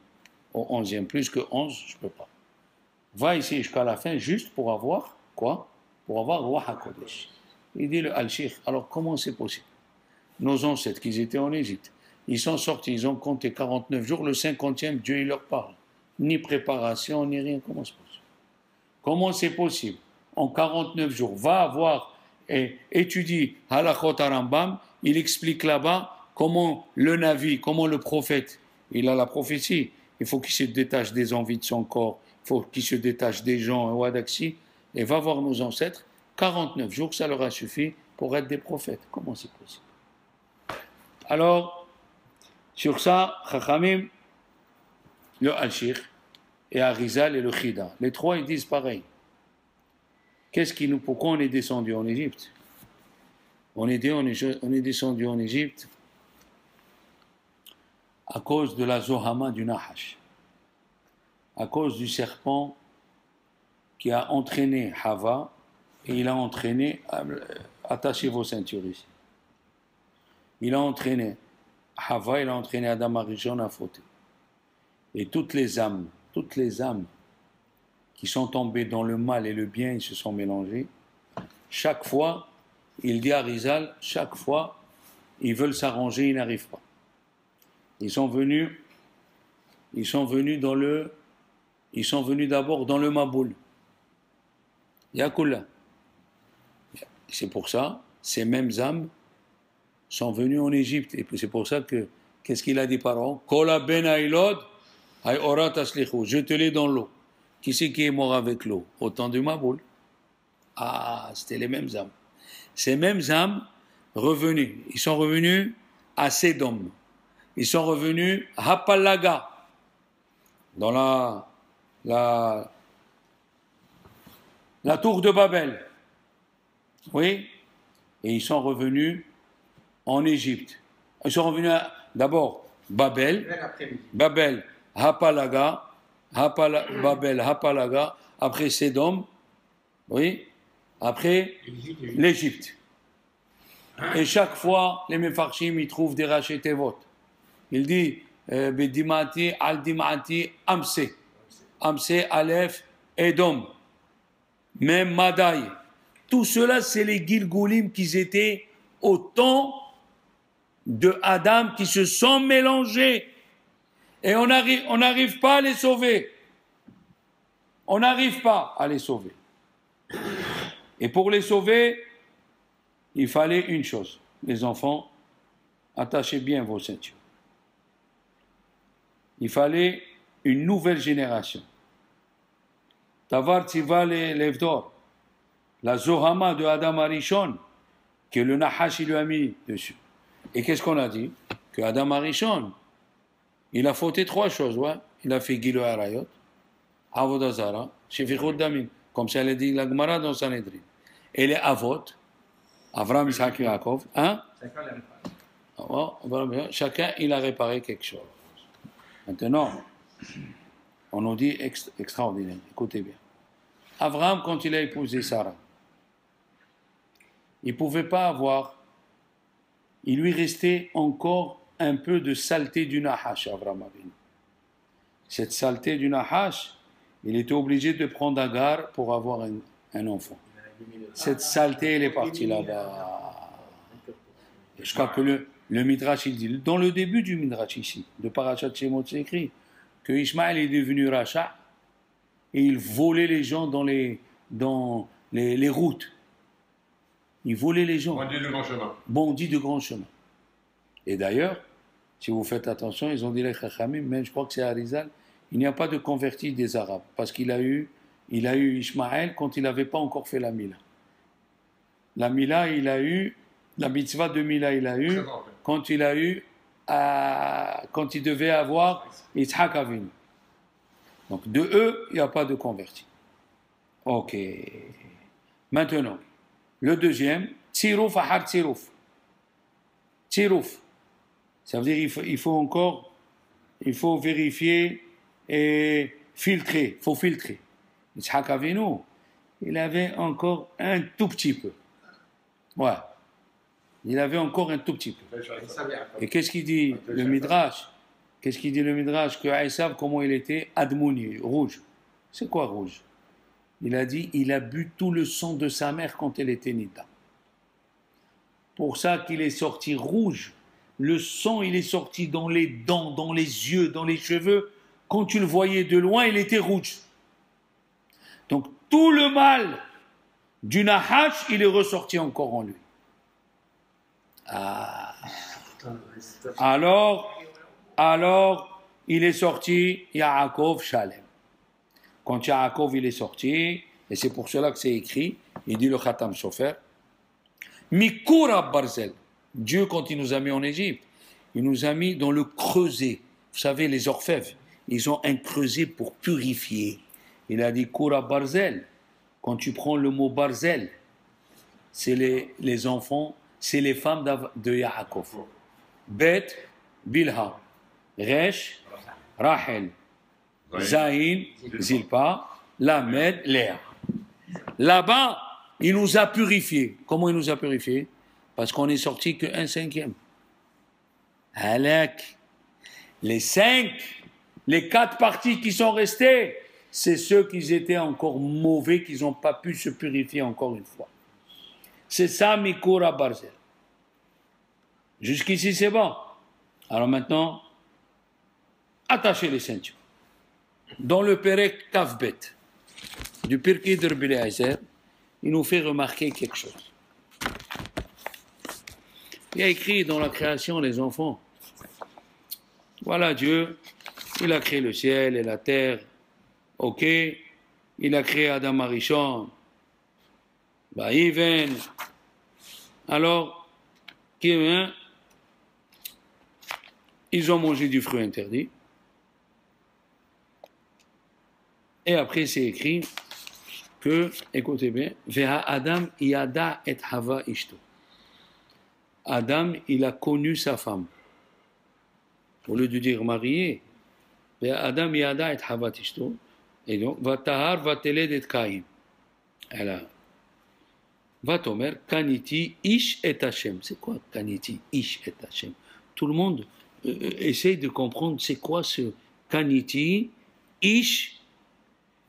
A: Au 11e, plus que 11, je ne peux pas. Va ici jusqu'à la fin, juste pour avoir, quoi? Pour avoir Ruach HaKodesh. Il dit le Al-Sheikh, alors comment c'est possible? Nos ancêtres, qui étaient en Égypte, ils sont sortis, ils ont compté 49 jours, le 50e, Dieu il leur parle. Ni préparation, ni rien. Comment c'est possible? Comment c'est possible? En 49 jours, va voir et étudie Halachot Rambam, il explique là-bas comment le Navi, comment le prophète, il a la prophétie, il faut qu'il se détache des envies de son corps, il faut qu'il se détache des gens, Wadaksi, et va voir nos ancêtres, 49 jours, ça leur a suffi pour être des prophètes. Comment c'est possible? Alors, sur ça, Chachamim, le Al-Shir, et Arizal et le Chida, les trois ils disent pareil. Pourquoi on est descendu en Égypte? On est descendu en Égypte à cause de la Zohama du Nahash, à cause du serpent qui a entraîné Hava, et il a entraîné, attachez vos ceintures ici, il a entraîné Hava, il a entraîné Adam Arishon à fauter. Et toutes les âmes qui sont tombées dans le mal et le bien, ils se sont mélangés. Chaque fois, il dit à Rizal, chaque fois, ils veulent s'arranger, ils n'arrivent pas. Ils sont venus d'abord dans le Maboul. Yakoula. C'est pour ça, ces mêmes âmes sont venues en Égypte. Et c'est pour ça que, qu'est-ce qu'il a dit Pharaon? Kola ben ailod, ay orat aslichou, jetez-les dans l'eau. Qui c'est qui est mort avec l'eau? Au temps du Maboul. Ah, c'était les mêmes âmes. Ces mêmes âmes revenus. Ils sont revenus à Sédom. Ils sont revenus à Hapalaga, dans la tour de Babel. Oui. Et ils sont revenus en Égypte. Ils sont revenus d'abord Babel, Hapalaga, Babel, Hapalaga, après Sédom, oui, après l'Égypte. Et chaque fois, les Mefarshim, ils trouvent des rachetevot. Il dit, Bedimati, Al-Dimati, Amse. Amse, Aleph, Edom. Même Madaï. Tout cela, c'est les Gilgoulim qui étaient au temps de Adam qui se sont mélangés. Et on n'arrive pas à les sauver. On n'arrive pas à les sauver. Et pour les sauver, il fallait une chose. Les enfants, attachez bien vos ceintures. Il fallait une nouvelle génération. Tavar Tziva Levdor, la Zohama de Adam Arishon, que le Nahash lui a mis dessus. Et qu'est-ce qu'on a dit? Que Adam Arishon, il a fauté 3 choses. Ouais. Il a fait Gilo Arayot, Avodazara, Shefichot Damim, comme ça l'a dit la Gemara dans Sanhedrin. Et les Avot, Avram, Isaac, Yaakov, hein? Chacun, il a réparé quelque chose. Maintenant, on nous dit extraordinaire, écoutez bien. Avram, quand il a épousé Sarah, il ne pouvait pas avoir, il lui restait encore un peu de saleté du Nahash, Avram Avinu. Cette saleté du Nahash, il était obligé de prendre Agar pour avoir un enfant. Cette saleté, elle est partie là-bas. Je crois que le Midrash, il dit, dans le début du Midrash ici, de Parashat Shemot, c'est écrit que Ishmaël est devenu Racha et il volait les gens dans les routes. Il volait les gens.
B: Bandit de grand chemin.
A: Bandit de grand chemin. Et d'ailleurs, si vous faites attention, ils ont dit les Chachamim, même je crois que c'est Arizal, il n'y a pas de converti des Arabes, parce qu'il a eu Ishmaël quand il n'avait pas encore fait la Mila. La Mila, il a eu, la mitzvah de Mila, il a eu, quand il devait avoir Yitzhak Avinu. Donc de eux, il n'y a pas de converti. Ok. Maintenant, le deuxième, Tsirouf ahar Tsirouf. Tsirouf. Ça veut dire il faut vérifier et filtrer. Il faut filtrer. Yitzhak Avinu, il avait encore un tout petit peu. Ouais. Il avait encore un tout petit peu. Et qu'est-ce qu'il dit le Midrash? Qu'est-ce qu'il dit le Midrash? Que Aïssav, comment il était? Admouni, rouge. C'est quoi rouge? Il a dit, il a bu tout le sang de sa mère quand elle était Nida. Pour ça qu'il est sorti rouge. Le sang, il est sorti dans les dents, dans les yeux, dans les cheveux. Quand tu le voyais de loin, il était rouge. Donc tout le mal du Nahash, il est ressorti encore en lui. Ah. Alors, il est sorti Yaakov Shalem. Quand Yaakov il est sorti, et c'est pour cela que c'est écrit, il dit le Khatam Sofer, Mikura Barzel. Dieu, quand il nous a mis en Égypte, il nous a mis dans le creuset. Vous savez, les orfèvres, ils ont un creuset pour purifier. Il a dit Kura Barzel. Quand tu prends le mot Barzel, c'est les enfants, c'est les femmes de Yaakov. Bet, Bilha, Resh, Rachel, Zahin, Zilpa, Lamed, Léa. Là-bas, il nous a purifiés. Comment il nous a purifiés? Parce qu'on est sorti que 1/5. Halak. Les 4 parties qui sont restées, c'est ceux qui étaient encore mauvais, qui n'ont pas pu se purifier encore une fois. C'est ça, Mikura Barzel. Jusqu'ici, c'est bon. Alors maintenant, attachez les ceintures. Dans le Perek Kavbet, du Pirkei de Rabbi Eliezer, il nous fait remarquer quelque chose. Il y a écrit dans la création des enfants, voilà Dieu, il a créé le ciel et la terre, ok, il a créé Adam Arishon, Baïven, alors, qui vient? Ils ont mangé du fruit interdit. Et après, c'est écrit que, écoutez bien, Veha Adam yada et Hava ishto. Adam, il a connu sa femme. Au lieu de dire marié, Veha Adam yada et Hava ishto. Et donc, Vatahar vateled et Kaïm. Elle a Vatomer, Kaniti, Ish et Hashem. C'est quoi Kaniti, Ish et Hashem? Tout le monde essaye de comprendre c'est quoi ce Kaniti, Ish.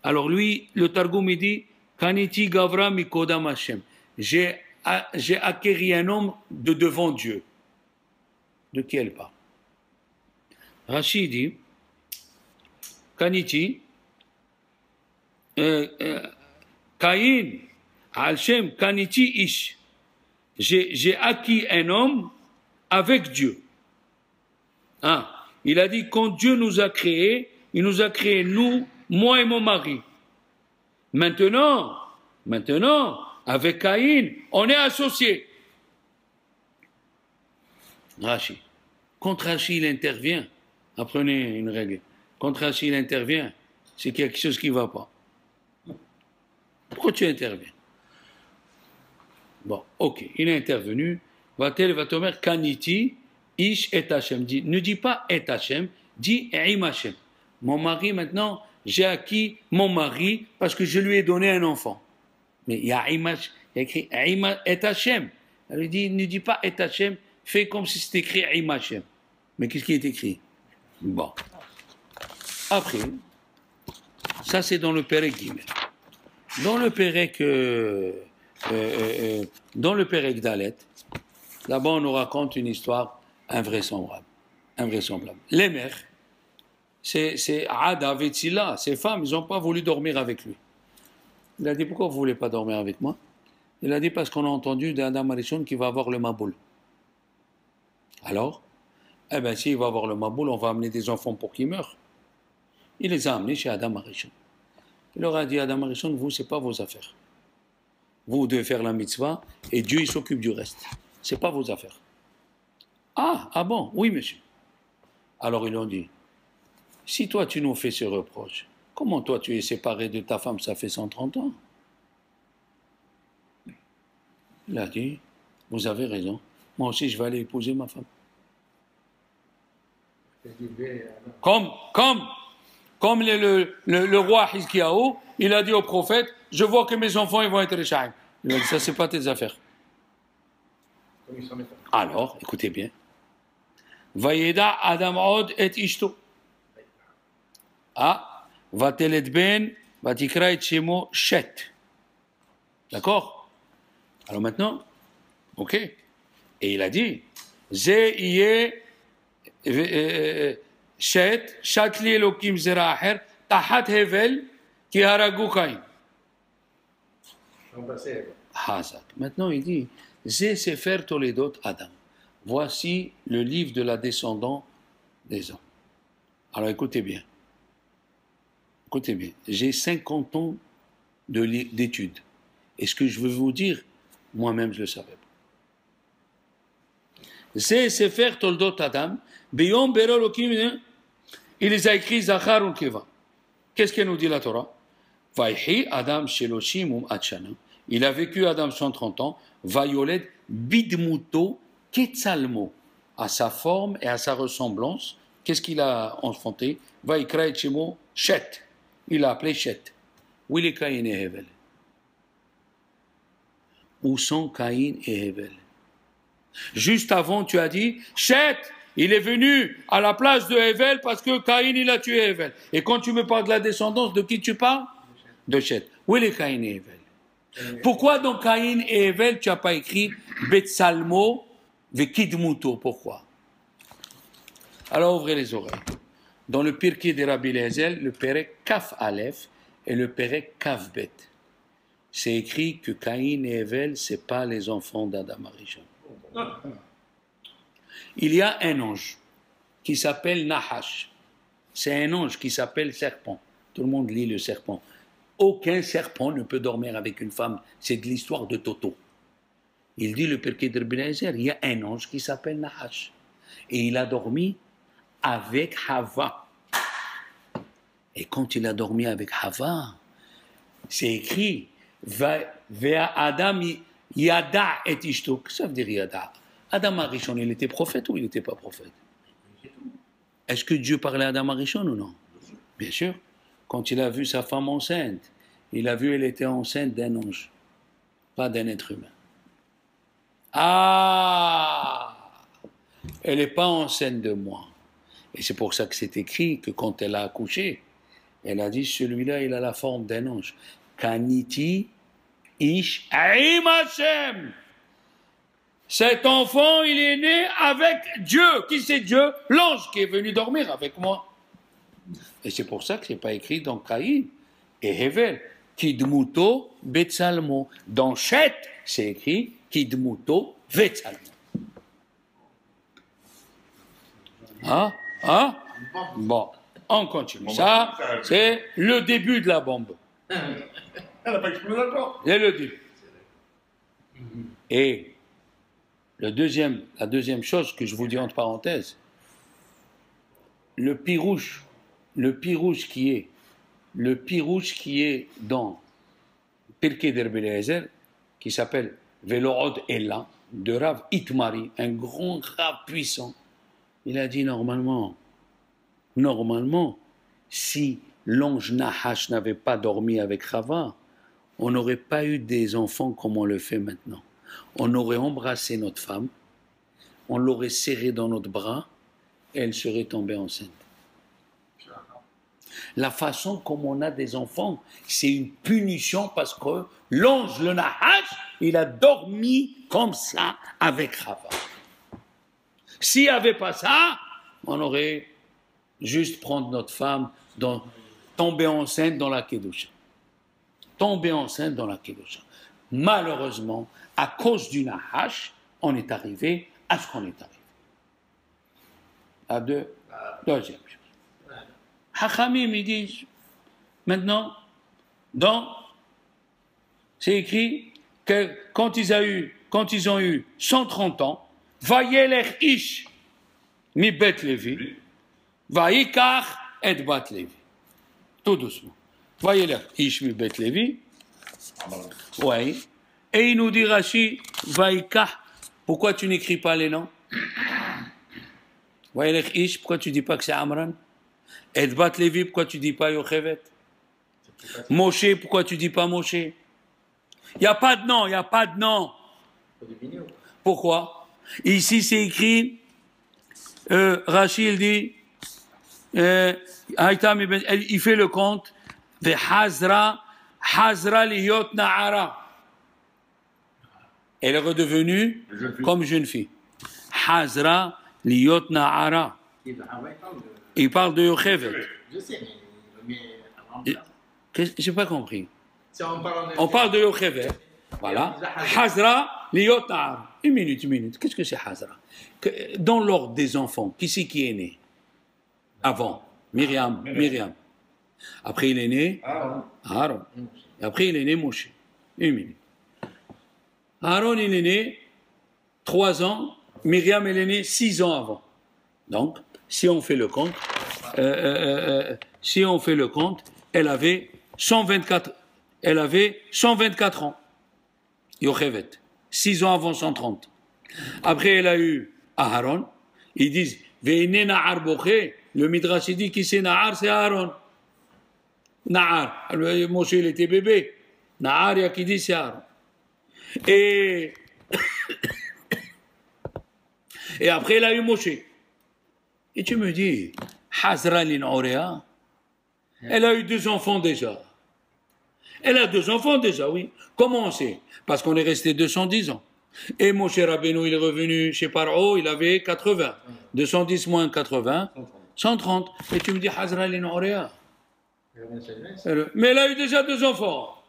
A: Alors lui, le Targum, il dit Kaniti Gavra Mikodam Hashem. J'ai acquéri un homme de devant Dieu. De qui elle parle? Rachid dit Kaniti, Caïn, Hashem, Kaniti Ish. J'ai acquis un homme avec Dieu. Hein? Il a dit quand Dieu nous a créés, il nous a créés, nous, moi et mon mari. Maintenant, avec Caïn, on est associés. Rachi. Quand Rachi il intervient, apprenez une règle. Quand Rachi il intervient, c'est quelque chose qui ne va pas. Pourquoi tu interviens? Bon, ok, il est intervenu. Va-t-elle, va-t-elle, Kaniti, Ish et Hashem. Ne dis pas et Hashem, dis Im Hashem. Mon mari, maintenant, j'ai acquis mon mari parce que je lui ai donné un enfant. Mais il y a écrit Im et Hashem. Elle lui dit, ne dis pas et Hashem, fais comme si c'était écrit Im Hashem. Mais qu'est-ce qui est écrit? Bon. Après, ça c'est dans le Perek Gimel. Dans le Perek Dalet, là-bas on nous raconte une histoire invraisemblable. Les mères, c'est Ada, Vetsila, ces femmes, ils n'ont pas voulu dormir avec lui. Il a dit, pourquoi vous ne voulez pas dormir avec moi? Il a dit, parce qu'on a entendu d'Adam Arishon qui va avoir le Maboul. Alors, eh bien, s'il va avoir le Maboul, on va amener des enfants pour qu'ils meurent. Il les a amenés chez Adam Arishon. Il leur a dit, Adam Arishon, vous, ce n'est pas vos affaires. Vous devez faire la mitzvah et Dieu, il s'occupe du reste. Ce n'est pas vos affaires. Ah bon, oui, monsieur. Alors, ils lui ont dit, si toi, tu nous fais ce reproche, comment toi, tu es séparé de ta femme, ça fait 130 ans? Il a dit, vous avez raison. Moi aussi, je vais aller épouser ma femme. Comme le roi Hizkiyahu, il a dit au prophète, je vois que mes enfants ils vont être richaim. Il a dit, ça c'est pas tes affaires. Alors, écoutez bien. Vayeda Adam Od et Ishto. Ah, Vatelet Ben, Vatikra et Shemo Shet. D'accord? Alors maintenant, ok. Et il a dit, Ze Iye Shet, Shatli Elokim Zeraher, Tahat Hevel, Ki Haragu Kain. Hazak. Maintenant il dit, Ze Sefer Toledot Adam. Voici le livre de la descendante des hommes. Alors écoutez bien. Écoutez bien. J'ai 50 ans d'études. Et ce que je veux vous dire, moi-même je ne le savais pas. C'est Sefer Toldot Adam. Beyom Bero Lokim, il les a écrits Zachar ou Keva. Qu'est-ce qu'elle nous dit la Torah? Vayhi Adam Sheloshim Achana. Il a vécu Adam 130 ans. Vayoled Bidmuto Ketsalmo. À sa forme et à sa ressemblance. Qu'est-ce qu'il a enfanté? Vaikra et Shemo Shet. Il l'a appelé Shet. Où il est Caïn et Hevel? où sont Caïn et Hevel. Juste avant, tu as dit, Chet, il est venu à la place de Hevel parce que Caïn, il a tué Hevel. Et quand tu me parles de la descendance, de qui tu parles? De Chet. Où est les Caïn et Hevel? Pourquoi dans Caïn et Hevel, tu n'as pas écrit Betsalmo Vekidmuto? Pourquoi? Alors ouvrez les oreilles. Dans le Pirkei de Rabbi Eliezer, le Perek Kaf Aleph et le Perek Kaf Bet. C'est écrit que Caïn et Hevel, ce n'est pas les enfants d'Adam Arishon. Il y a un ange qui s'appelle Nahash. C'est un ange qui s'appelle serpent. Tout le monde lit le serpent. Aucun serpent ne peut dormir avec une femme. C'est de l'histoire de Toto. Il dit le Pirkei de Rabbi Eliezer, il y a un ange qui s'appelle Nahash. Et il a dormi avec Hava. Et quand il a dormi avec Hava, c'est écrit Vea Adam Yada et Ishto. Qu'est-ce que ça veut dire Yada? Adam Arishon, il était prophète ou il n'était pas prophète? Est-ce que Dieu parlait à Adam Arishon ou non? Bien sûr. Quand il a vu sa femme enceinte, il a vu qu'elle était enceinte d'un ange, pas d'un être humain. Ah! Elle n'est pas enceinte de moi. Et c'est pour ça que c'est écrit que quand elle a accouché, elle a dit, celui-là, il a la forme d'un ange. Kaniti ish aim Hashem. Cet enfant, il est né avec Dieu. Qui c'est Dieu? L'ange qui est venu dormir avec moi. Et c'est pour ça que ce n'est pas écrit dans Caïn et Hevel. Kidmuto Betsalmo. Dans Chet, c'est écrit Kidmuto Betsalmo. Hein? Hein? Bon, on continue. Ça, c'est le début de la bombe.
B: Elle n'a pas explosé encore.
A: C'est le début. Et la deuxième chose que je vous dis entre parenthèses, le pirouche qui est dans Pirkei de Rabbi Eliezer, qui s'appelle Velorod Ella, de Rav Itmari, un grand Rav puissant, il a dit normalement, si l'ange Nahash n'avait pas dormi avec Chava, on n'aurait pas eu des enfants comme on le fait maintenant. On aurait embrassé notre femme, on l'aurait serrée dans notre bras, et elle serait tombée enceinte. La façon comme on a des enfants, c'est une punition parce que l'ange, le Nahash, il a dormi comme ça avec Chava. S'il n'y avait pas ça, on aurait juste prendre notre femme, tomber enceinte dans la Kedusha. Tomber enceinte dans la Kedusha. Malheureusement, à cause du Nahash, on est arrivé à ce qu'on est arrivé. Deuxième chose. Hachamim, ils disent, maintenant, c'est écrit que quand ils ont eu 130 ans, Vayelech ish mi bet Levi, Vayikach et bat Levi. Tout doucement. Vayelech ish mi bet Levi. Oui. Et il nous dit Rashi, Vayikach. Pourquoi tu n'écris pas les noms? Vayelech ish, pourquoi tu ne dis pas que c'est Amran? Et bat Levi, pourquoi tu ne dis pas Yochevet? Moshe, pourquoi tu ne dis pas Moshe? Il n'y a pas de nom, il n'y a pas de nom. Pourquoi? Ici, c'est écrit, Rashi, il dit, il fait le compte, Hazra liyot na'ara. Elle est redevenue comme jeune fille. Hazra liyot na'ara. Il parle de Yochevet.
B: Je sais, mais
A: J'ai pas compris. On parle de Yochevet. Voilà. Hazra liyot na'ara. Une minute. Qu'est-ce que c'est Hazra? Dans l'ordre des enfants, qui c'est qui est né? Avant, Myriam. Après, il est né Aaron. Et après, il est né Moshe. Une minute. Aaron, il est né 3 ans. Myriam, elle est née 6 ans avant. Donc, si on fait le compte, elle avait 124 ans. Yochevet. 6 ans avant 130. Après, elle a eu Aaron. Ils disent, Veine Na'ar Boché. Le Midrash dit qui c'est Na'ar, c'est Aaron. Na'ar. Moshe, il était bébé. Na'ar, il y a qui dit c'est Aaron. Et, et après, il a eu Moshe. Et tu me dis, Hazra l'In'Orea, elle a eu 2 enfants déjà. Elle a 2 enfants déjà, oui. Comment on sait? Parce qu'on est resté 210 ans. Et Moshe Rabbeinu, il est revenu chez Paro, il avait 80. 210 moins 80, 130. Et tu me dis, Hazra l'In'Orea. Mais elle a eu déjà 2 enfants.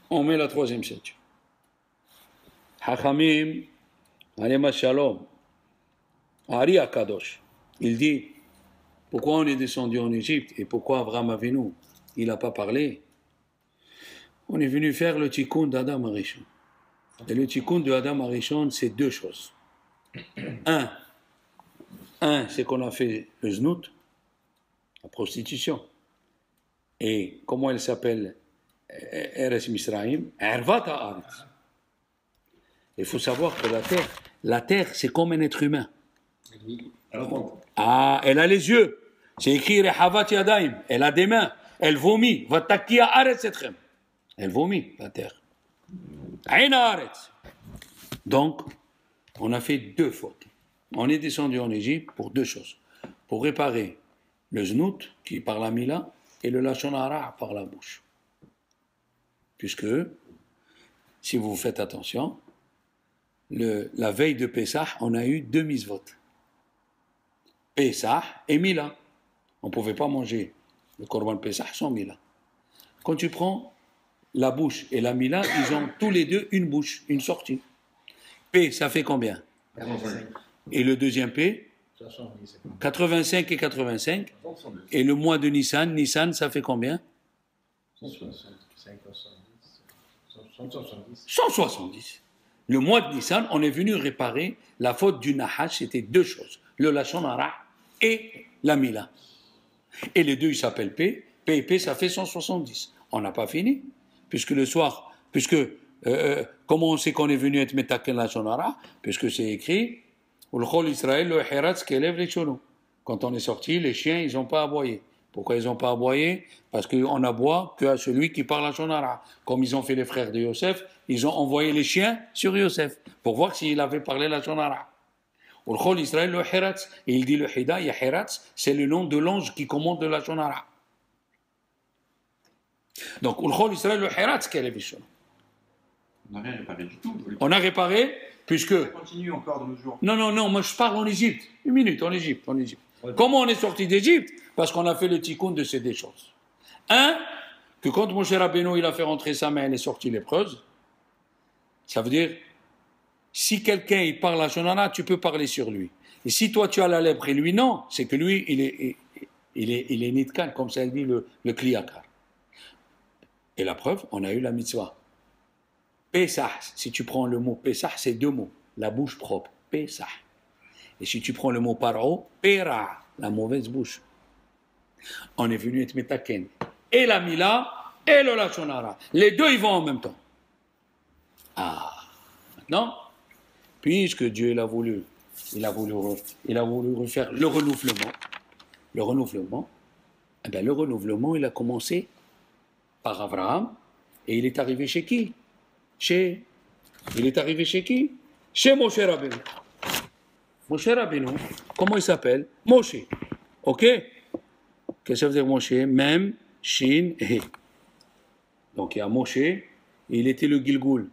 A: On met la 3e section. Hachamim, Alema Shalom, Ari Akadosh, il dit, pourquoi on est descendu en Égypte et pourquoi Abraham Avinu, il n'a pas parlé? On est venu faire le tikkun d'Adam Arishon. Et le tikkun de Adam Arishon, c'est 2 choses. Un, c'est qu'on a fait le znout, la prostitution. Et comment elle s'appelle? Eres Misraim, Ervat Haaretz. Il faut savoir que la terre, c'est comme un être humain. Ah, elle a les yeux. C'est écrit Rehavat Yadaim. Elle a des mains. Elle vomit. Vatakia Haaretz Etchem. Elle vomit, la terre. Aïn Haaretz. Donc, on a fait 2 fautes. On est descendu en Égypte pour 2 choses. Pour réparer le znout, qui par la mila, et le lachon hara par la bouche. Puisque, si vous faites attention, la veille de Pessah, on a eu 2 mitzvot. Pessah et Mila. On ne pouvait pas manger le korban Pessah sans Mila. Quand tu prends la bouche et la Mila, ils ont tous les deux une bouche, une sortie. P, ça fait combien?
B: 85.
A: Et le deuxième P? 85 et 85. Et le mois de Nissan, ça fait combien? 170. Le mois de Nissan, on est venu réparer la faute du Nahash, c'était 2 choses. Le Lachon Hara et la Mila. Et les deux, ils s'appellent P. P et P, ça fait 170. On n'a pas fini. Puisque le soir, comment on sait qu'on est venu être Metaken Lachon Hara? Puisque c'est écrit, Ulchol Israël, le Heratz, Kelev, les Chono. Quand on est sorti, les chiens, ils n'ont pas aboyé. Pourquoi ils n'ont pas aboyé? Parce qu'on n'aboie qu'à celui qui parle Lachon Hara. Comme ils ont fait les frères de Yosef, ils ont envoyé les chiens sur Yosef pour voir s'il avait parlé Lachon Hara. Ulchol Israël, le Heratz. Et il dit le Hida, il y a Heratz, c'est le nom de l'ange qui commande de Lachon Hara. Donc, Ulchol Israël, le Heratz, Kelev, les Chono.
B: On n'a rien réparé du tout.
A: On a réparé, puisque...
B: Ça continue encore de nos jours.
A: Non, moi je parle en Égypte. Une minute, en Égypte. Ouais. Comment on est sorti d'Égypte? Parce qu'on a fait le tikkun de ces 2 choses. Un, que quand Moshe Rabbeinu il a fait rentrer sa main, elle est sortie lépreuse. Ça veut dire, si quelqu'un il parle à Shonana, tu peux parler sur lui. Et si toi tu as la lèpre et lui non, c'est que lui il est nitkan, comme ça il dit le kliyakar. Et la preuve, on a eu la mitzvah. Pesach, si tu prends le mot Pesach, c'est 2 mots. La bouche propre, Pesach. Et si tu prends le mot Paro, Pera, la mauvaise bouche. On est venu être Metaken. Et la Mila, et le Lachon Hara. Les 2, ils vont en même temps. Ah, maintenant, puisque Dieu il a voulu refaire le renouvellement, eh bien, le renouvellement, il a commencé par Abraham, et il est arrivé chez qui? Chez Moshe Rabbeinu. Moshe Rabbeinu, comment il s'appelle? Moshe. Ok? Qu'est-ce que ça veut dire Moshe? Mem, Shin, He. Donc il y a Moshe, et il était le Gilgoul.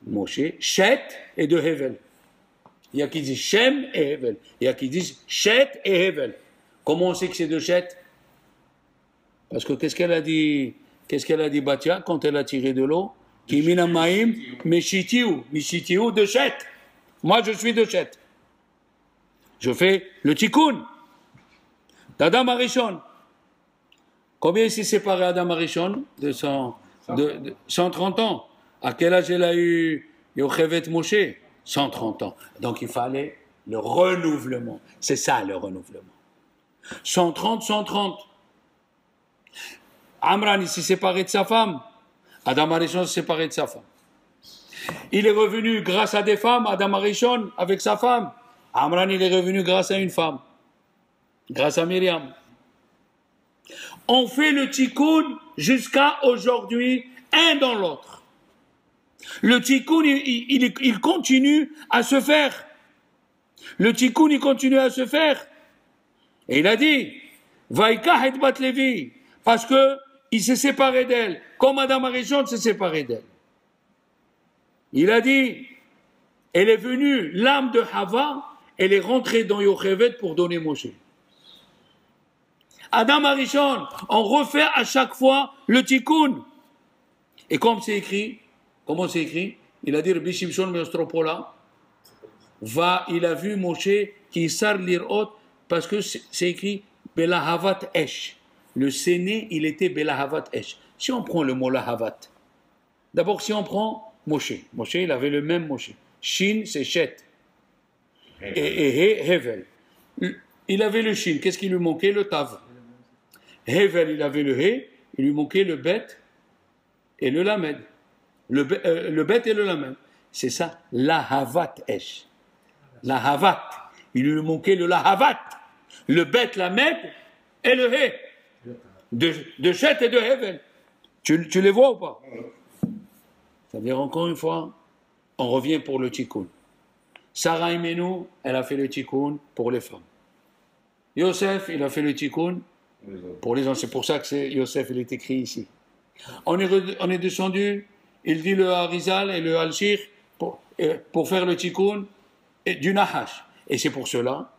A: Moshe, Shet et de Hevel. Il y a qui disent Shem et Hevel. Il y a qui disent Shet et Hevel. Comment on sait que c'est de Shet? Parce que qu'est-ce qu'elle a dit Batia quand elle a tiré de l'eau? Qui minamaim, Meshitiou de Shet. Moi je suis de Shet. Je fais le tikkun d'Adam Arishon. Combien il s'est séparé Adam Arishon? De 130 ans. À quel âge elle a eu Yochevet Moshe? 130 ans. Donc il fallait le renouvellement. C'est ça le renouvellement. 130. Amran il s'est séparé de sa femme. Adam Arishon s'est séparé de sa femme. Il est revenu grâce à des femmes, Adam Arishon, avec sa femme. Amran, il est revenu grâce à une femme. Grâce à Myriam. on fait le tikkun jusqu'à aujourd'hui, un dans l'autre. Le tikkun, il continue à se faire. Le tikkun, il continue à se faire. Et il a dit, Vaïka et bat Lévi, parce que il s'est séparé d'elle, comme Adam Arishon s'est séparé d'elle. Il a dit, elle est venue, l'âme de Hava, elle est rentrée dans Yochevet pour donner Moshe. Adam Arishon, on refait à chaque fois le tikkun. Et comme c'est écrit, comment c'est écrit? Il a dit, Rabbi Shimshon Meostropola, il a vu Moshe qui sar l'irot, parce que c'est écrit Belahavat Esh. Le séné, il était Belahavat Esh. Si on prend le mot Lahavat, d'abord si on prend Moshe, il avait le même Moshe. Shin, c'est Shet. Et Hevel. Il avait le Shin, qu'est-ce qui lui manquait? Le Tav. Hevel, il avait le He, il lui manquait le Bet et le Lamed. Le Bet et le Lamed. C'est ça, Lahavat Esh. Lahavat. Il lui manquait le Lahavat. Le Bet, Lamed et le He. De Shet et de Hevel. Tu les vois ou pas? Ça veut dire encore une fois, on revient pour le tikkun. Sarah Imenu, elle a fait le tikkun pour les femmes. Yosef, il a fait le tikkun pour les hommes. C'est pour ça que Yosef, il est écrit ici. On est descendu, il dit le Harizal et le Al-Shir pour faire le tikkun du Nahash. Et c'est pour cela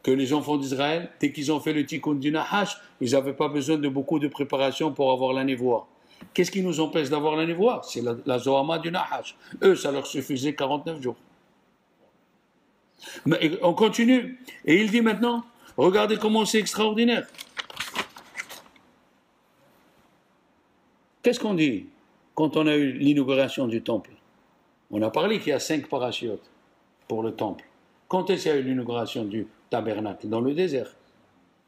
A: que les enfants d'Israël, dès qu'ils ont fait le tikkun du Nahash, ils n'avaient pas besoin de beaucoup de préparation pour avoir la névoie. Qu'est-ce qui nous empêche d'avoir la névoie? C'est la Zohama du Nahash. Eux, ça leur suffisait 49 jours. Mais on continue. Et il dit maintenant, regardez comment c'est extraordinaire. Qu'est-ce qu'on dit quand on a eu l'inauguration du temple? On a parlé qu'il y a 5 parachiotes pour le temple. Quand est-ce qu'il y a eu l'inauguration du tabernacle? Dans le désert,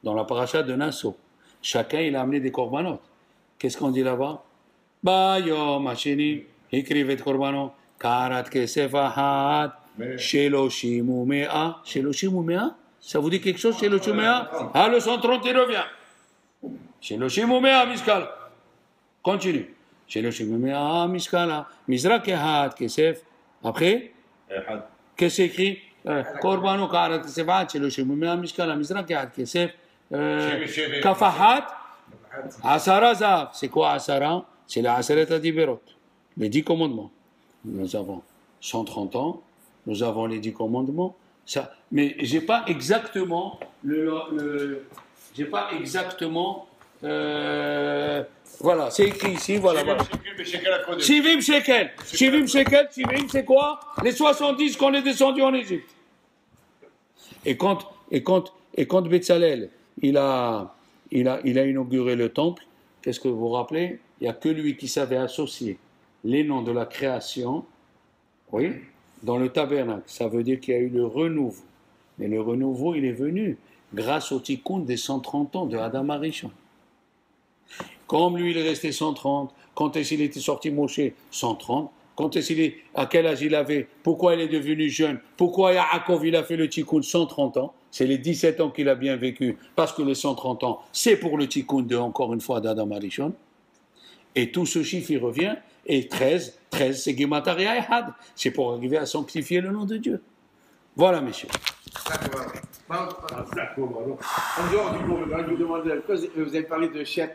A: dans la paracha de Nassau. Chacun, il a amené des corbanotes. Qu'est-ce qu'on dit là-bas? Bayom Hasheni, écrivez korbanot, karat kesef ahad, sheloshim umea. Sheloshim umea? Ça vous dit quelque chose, sheloshim umea? Ah, le 130, il revient. Sheloshim umea, miskal. Continue. Sheloshim umea, miskala. Mizrak ehad kesef. Après? Qu'est-ce que c'est écrit? Korbanot, karat kesef ahad, sheloshim umea, miskala. Mizrak ehad kesef. Kafahat. Asara Zav, c'est quoi Asara? C'est la Aseret Adiberot, les 10 commandements. Nous avons 130 ans, nous avons les 10 commandements. Ça, mais j'ai pas exactement j'ai pas exactement. Voilà, c'est écrit ici. Voilà. Shivim shekel. Shivim shekel, c'est quoi? Les 70 qu'on est descendu en Égypte. Et quand Betzalel, il a inauguré le temple, qu'est-ce que vous vous rappelez? Il n'y a que lui qui savait associer les noms de la création, oui, dans le tabernacle. Ça veut dire qu'il y a eu le renouveau. Mais le renouveau, il est venu grâce au tikkun des 130 ans de Adam Arishon. Comme lui, il est resté 130, quand est-ce qu'il était sorti Moshe? 130. Quand est-ce à quel âge il avait? Pourquoi il est devenu jeune? Pourquoi Yaakov, il a fait le tikkun 130 ans? C'est les 17 ans qu'il a bien vécu, parce que les 130 ans, c'est pour le tikkun de, encore une fois, d'Adam Arishon. Et tout ce chiffre, il revient, et 13, c'est Gemataria Ehad. C'est pour arriver à sanctifier le nom de Dieu. Voilà, messieurs.
C: En dehors du cours, je vous demande, vous avez parlé de Chet.